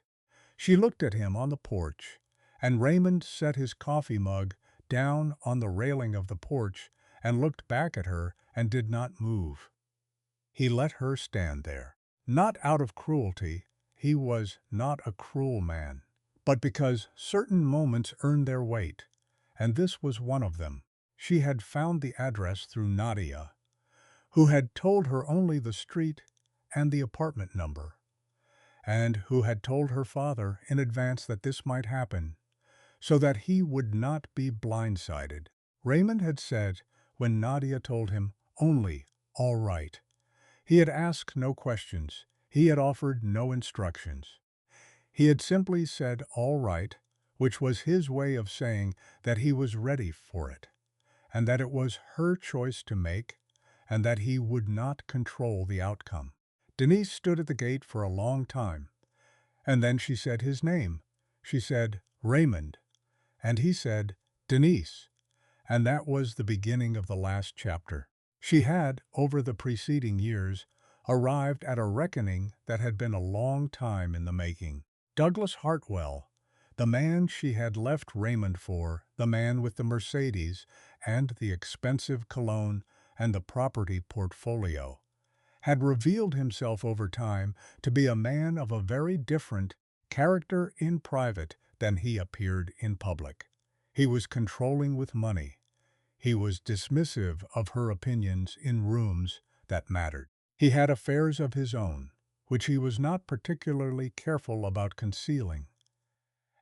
She looked at him on the porch, and Raymond set his coffee mug down on the railing of the porch and looked back at her and did not move. He let her stand there. Not out of cruelty, he was not a cruel man, but because certain moments earn their weight, and this was one of them. She had found the address through Nadia, who had told her only the street and the apartment number, and who had told her father in advance that this might happen, so that he would not be blindsided. Raymond had said, when Nadia told him, only, all right. He had asked no questions. He had offered no instructions. He had simply said all right, which was his way of saying that he was ready for it, and that it was her choice to make, and that he would not control the outcome. Denise stood at the gate for a long time, and then she said his name. She said, Raymond, and he said, Denise, and that was the beginning of the last chapter. She had, over the preceding years, arrived at a reckoning that had been a long time in the making. Douglas Hartwell, the man she had left Raymond for, the man with the Mercedes and the expensive cologne and the property portfolio, had revealed himself over time to be a man of a very different character in private than he appeared in public. He was controlling with money. He was dismissive of her opinions in rooms that mattered. He had affairs of his own, which he was not particularly careful about concealing.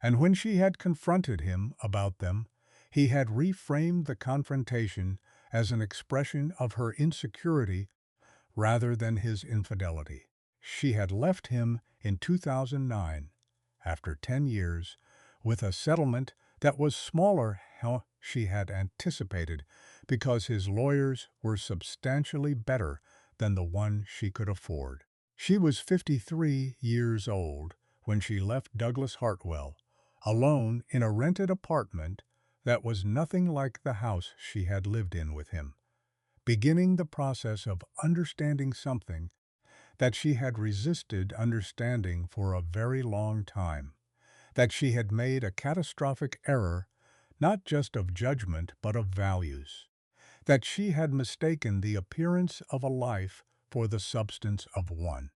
And when she had confronted him about them, he had reframed the confrontation as an expression of her insecurity rather than his infidelity. She had left him in 2009, after 10 years, with a settlement that was smaller than she had anticipated because his lawyers were substantially better than the one she could afford. She was 53 years old when she left Douglas Hartwell, alone in a rented apartment that was nothing like the house she had lived in with him, beginning the process of understanding something that she had resisted understanding for a very long time, that she had made a catastrophic error, not just of judgment but of values, that she had mistaken the appearance of a life for the substance of one,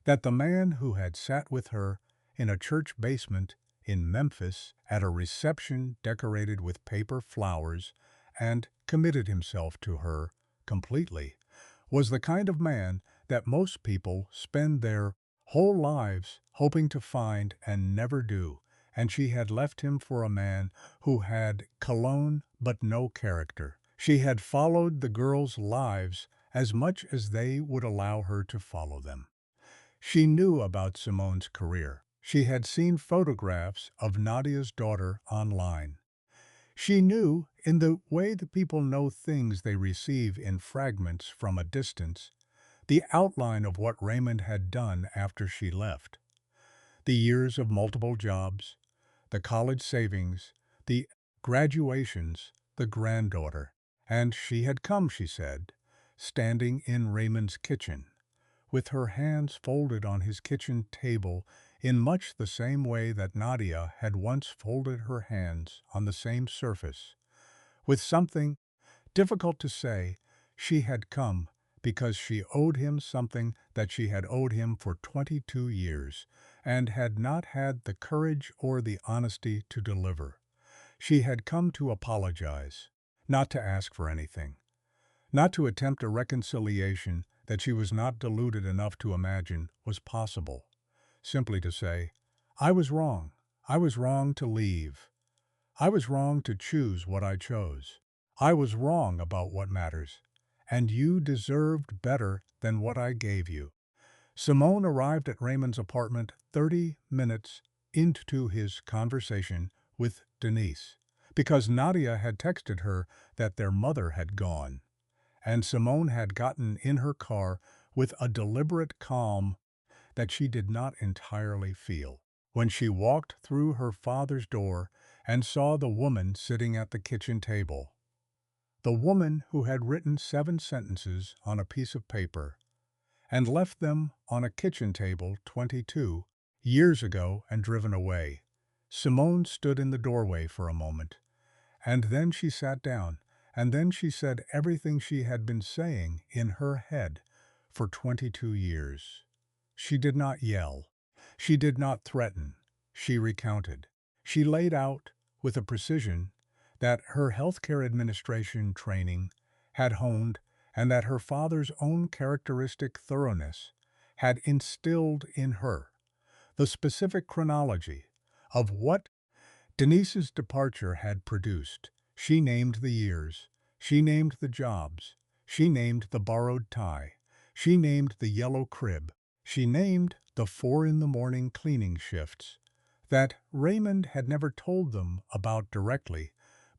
that the man who had sat with her in a church basement in Memphis at a reception decorated with paper flowers and committed himself to her completely was the kind of man that most people spend their whole lives hoping to find and never do, and she had left him for a man who had cologne but no character. She had followed the girls' lives as much as they would allow her to follow them. She knew about Simone's career. She had seen photographs of Nadia's daughter online. She knew, in the way the people know things they receive in fragments from a distance, the outline of what Raymond had done after she left. The years of multiple jobs, the college savings, the graduations, the granddaughter. And she had come, she said, standing in Raymond's kitchen, with her hands folded on his kitchen table in much the same way that Nadia had once folded her hands on the same surface, with something difficult to say. She had come because she owed him something that she had owed him for 22 years and had not had the courage or the honesty to deliver. She had come to apologize, not to ask for anything, not to attempt a reconciliation that she was not deluded enough to imagine was possible, simply to say, "I was wrong. I was wrong to leave. I was wrong to choose what I chose. I was wrong about what matters, and you deserved better than what I gave you." Simone arrived at Raymond's apartment 30 minutes into his conversation with Denise, because Nadia had texted her that their mother had gone, and Simone had gotten in her car with a deliberate calm that she did not entirely feel. When she walked through her father's door and saw the woman sitting at the kitchen table, the woman who had written 7 sentences on a piece of paper and left them on a kitchen table 22 years ago and driven away, Simone stood in the doorway for a moment, and then she sat down, and then she said everything she had been saying in her head for 22 years. She did not yell. She did not threaten. She recounted. She laid out, with a precision that her healthcare administration training had honed and that her father's own characteristic thoroughness had instilled in her, the specific chronology of what Denise's departure had produced. She named the years. She named the jobs. She named the borrowed tie. She named the yellow crib. She named the 4 in the morning cleaning shifts that Raymond had never told them about directly,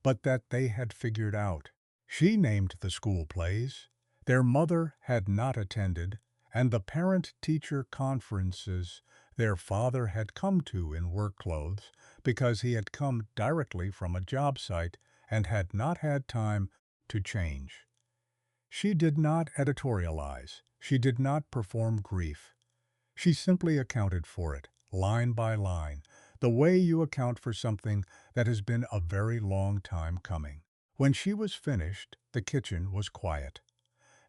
but that they had figured out. She named the school plays their mother had not attended and the parent-teacher conferences their father had come to in work clothes because he had come directly from a job site and had not had time to change. She did not editorialize. She did not perform grief. She simply accounted for it, line by line, the way you account for something that has been a very long time coming. When she was finished, the kitchen was quiet.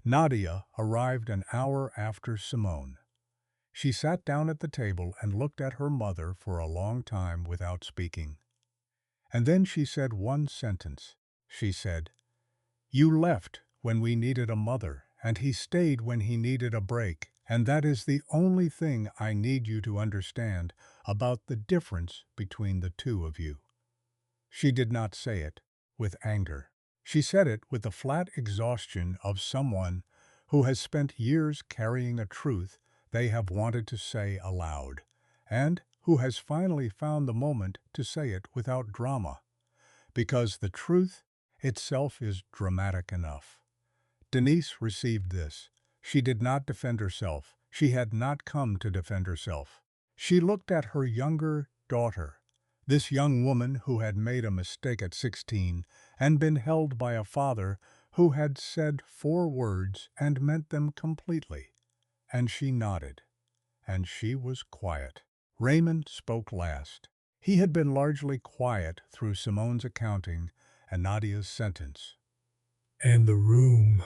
Nadia arrived an hour after Simone. She sat down at the table and looked at her mother for a long time without speaking. And then she said one sentence. She said, "You left when we needed a mother, and he stayed when he needed a break, and that is the only thing I need you to understand about the difference between the two of you." She did not say it with anger. She said it with the flat exhaustion of someone who has spent years carrying a truth they have wanted to say aloud, and who has finally found the moment to say it without drama, because the truth itself is dramatic enough. Denise received this. She did not defend herself. She had not come to defend herself. She looked at her younger daughter, this young woman who had made a mistake at 16 and been held by a father who had said 4 words and meant them completely. And she nodded, and she was quiet. Raymond spoke last. He had been largely quiet through Simone's accounting and Nadia's sentence. And the room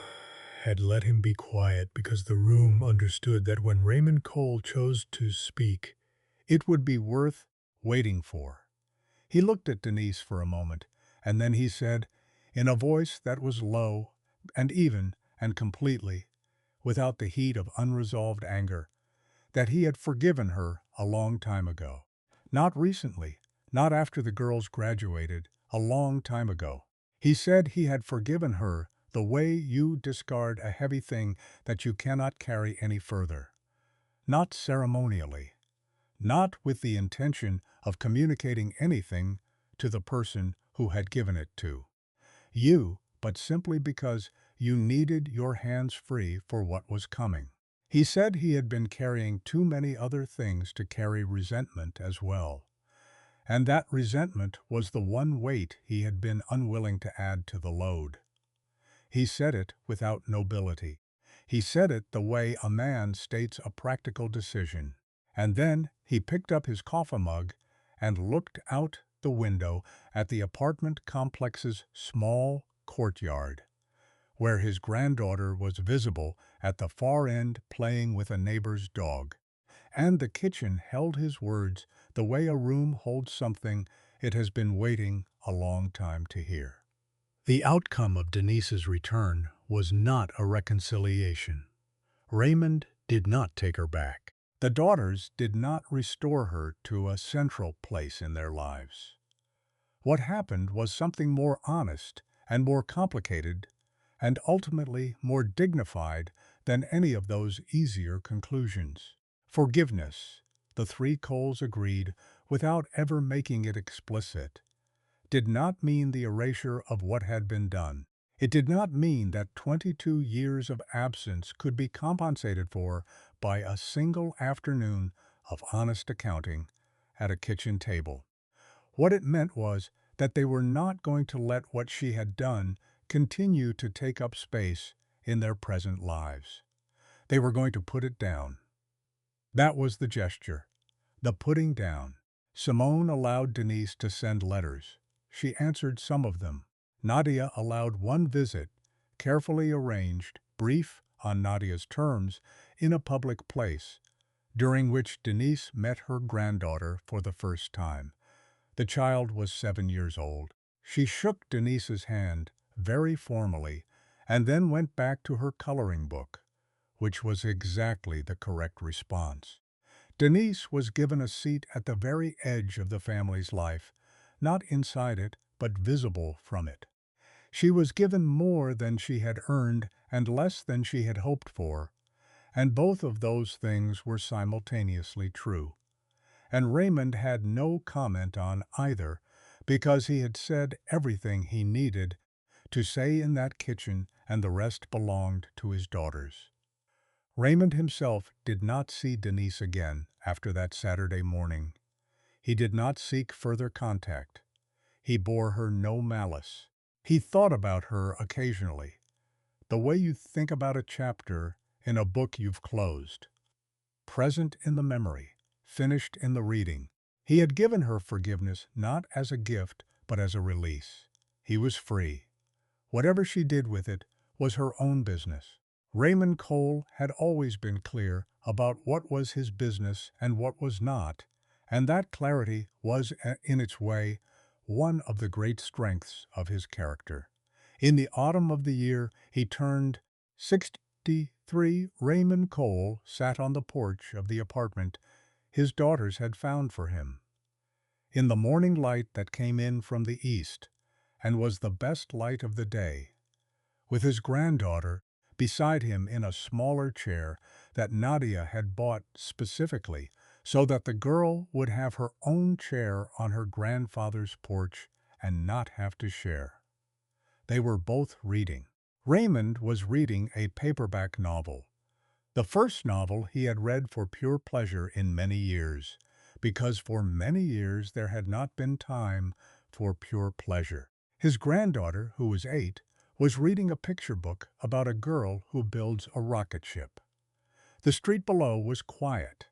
had let him be quiet because the room understood that when Raymond Cole chose to speak, it would be worth waiting for. He looked at Denise for a moment, and then he said, in a voice that was low and even and completely, without the heat of unresolved anger, that he had forgiven her a long time ago. Not recently, not after the girls graduated, a long time ago. He said he had forgiven her the way you discard a heavy thing that you cannot carry any further. Not ceremonially, not with the intention of communicating anything to the person who had given it to you, but simply because you needed your hands free for what was coming. He said he had been carrying too many other things to carry resentment as well, and that resentment was the one weight he had been unwilling to add to the load. He said it without nobility. He said it the way a man states a practical decision. And then he picked up his coffee mug and looked out the window at the apartment complex's small courtyard, where his granddaughter was visible at the far end playing with a neighbor's dog. And the kitchen held his words the way a room holds something it has been waiting a long time to hear. The outcome of Denise's return was not a reconciliation. Raymond did not take her back. The daughters did not restore her to a central place in their lives. What happened was something more honest and more complicated and ultimately more dignified than any of those easier conclusions. Forgiveness, the three Coles agreed without ever making it explicit, did not mean the erasure of what had been done. It did not mean that 22 years of absence could be compensated for by a single afternoon of honest accounting at a kitchen table. What it meant was that they were not going to let what she had done continue to take up space in their present lives. They were going to put it down. That was the gesture, the putting down. Simone allowed Denise to send letters. She answered some of them. Nadia allowed one visit, carefully arranged, brief on Nadia's terms, in a public place, during which Denise met her granddaughter for the first time. The child was 7 years old. She shook Denise's hand very formally and then went back to her coloring book, which was exactly the correct response. Denise was given a seat at the very edge of the family's life, not inside it, but visible from it. She was given more than she had earned and less than she had hoped for, and both of those things were simultaneously true. And Raymond had no comment on either, because he had said everything he needed to say in that kitchen, and the rest belonged to his daughters. Raymond himself did not see Denise again after that Saturday morning. He did not seek further contact. He bore her no malice. He thought about her occasionally, the way you think about a chapter in a book you've closed, present in the memory, finished in the reading. He had given her forgiveness not as a gift, but as a release. He was free. Whatever she did with it was her own business. Raymond Cole had always been clear about what was his business and what was not, and that clarity was, in its way, one of the great strengths of his character. In the autumn of the year he turned 63, Raymond Cole sat on the porch of the apartment his daughters had found for him. In the morning light that came in from the east, and was the best light of the day, with his granddaughter beside him in a smaller chair that Nadia had bought specifically so that the girl would have her own chair on her grandfather's porch and not have to share. They were both reading. Raymond was reading a paperback novel, the first novel he had read for pure pleasure in many years, because for many years there had not been time for pure pleasure. His granddaughter, who was 8, was reading a picture book about a girl who builds a rocket ship. The street below was quiet.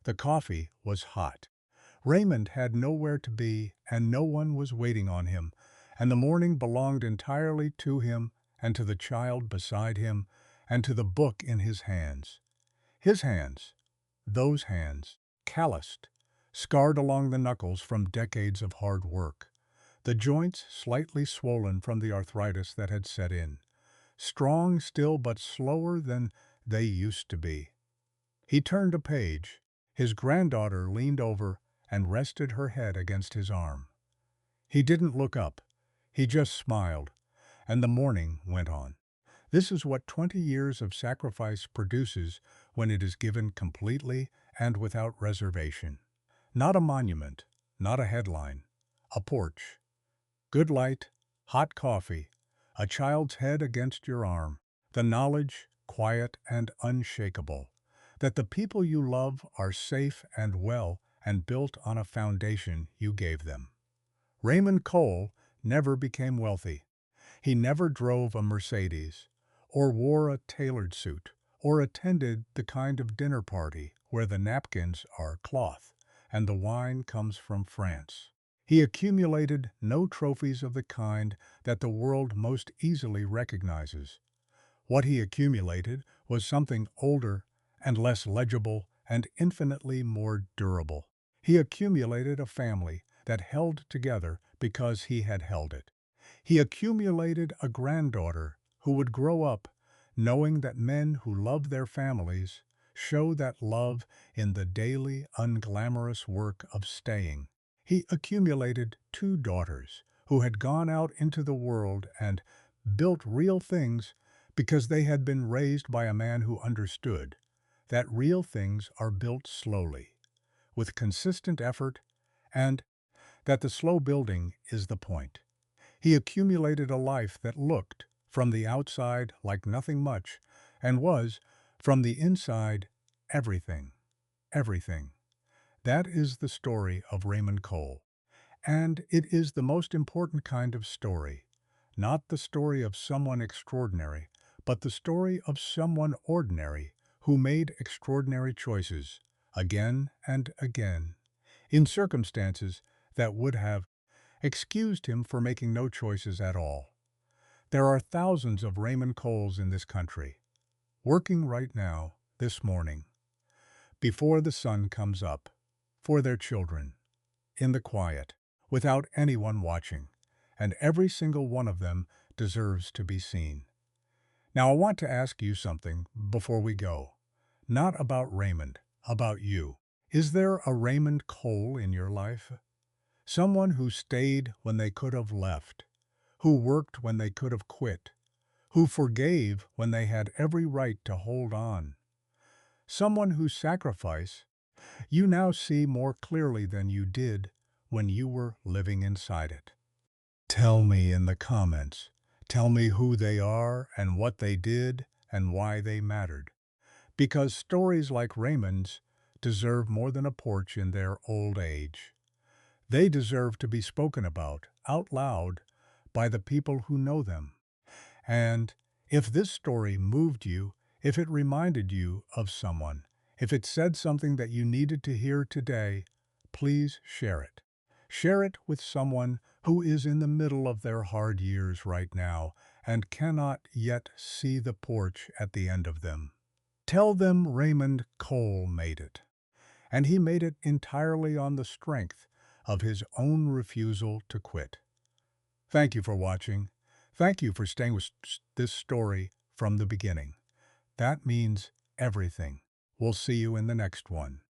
The coffee was hot. Raymond had nowhere to be, and no one was waiting on him, and the morning belonged entirely to him and to the child beside him and to the book in his hands. His hands, those hands, calloused, scarred along the knuckles from decades of hard work, the joints slightly swollen from the arthritis that had set in, strong still but slower than they used to be. He turned a page. His granddaughter leaned over and rested her head against his arm. He didn't look up. He just smiled, and the morning went on. This is what 20 years of sacrifice produces when it is given completely and without reservation. Not a monument, not a headline, a porch. Good light, hot coffee, a child's head against your arm, the knowledge, quiet and unshakable, that the people you love are safe and well and built on a foundation you gave them. Raymond Cole never became wealthy. He never drove a Mercedes, or wore a tailored suit, or attended the kind of dinner party where the napkins are cloth and the wine comes from France. He accumulated no trophies of the kind that the world most easily recognizes, What he accumulated was something older and less legible and infinitely more durable. He accumulated a family that held together because he had held it. He accumulated a granddaughter who would grow up knowing that men who love their families show that love in the daily, unglamorous work of staying. He accumulated two daughters who had gone out into the world and built real things because they had been raised by a man who understood that real things are built slowly, with consistent effort, and that the slow building is the point. He accumulated a life that looked, from the outside, like nothing much, and was, from the inside, everything. Everything. That is the story of Raymond Cole. And it is the most important kind of story. Not the story of someone extraordinary, but the story of someone ordinary who made extraordinary choices, again and again, in circumstances that would have excused him for making no choices at all. There are thousands of Raymond Coles in this country, working right now, this morning, before the sun comes up, for their children, in the quiet, without anyone watching, and every single one of them deserves to be seen. Now I want to ask you something before we go. Not about Raymond, about you. Is there a Raymond Cole in your life? Someone who stayed when they could have left, who worked when they could have quit, who forgave when they had every right to hold on. Someone whose sacrifice you now see more clearly than you did when you were living inside it. Tell me in the comments. Tell me who they are and what they did and why they mattered. Because stories like Raymond's deserve more than a porch in their old age. They deserve to be spoken about out loud by the people who know them. And if this story moved you, if it reminded you of someone, if it said something that you needed to hear today, please share it. Share it with someone who is in the middle of their hard years right now and cannot yet see the porch at the end of them. Tell them Raymond Cole made it, and he made it entirely on the strength of his own refusal to quit. Thank you for watching. Thank you for staying with this story from the beginning. That means everything. We'll see you in the next one.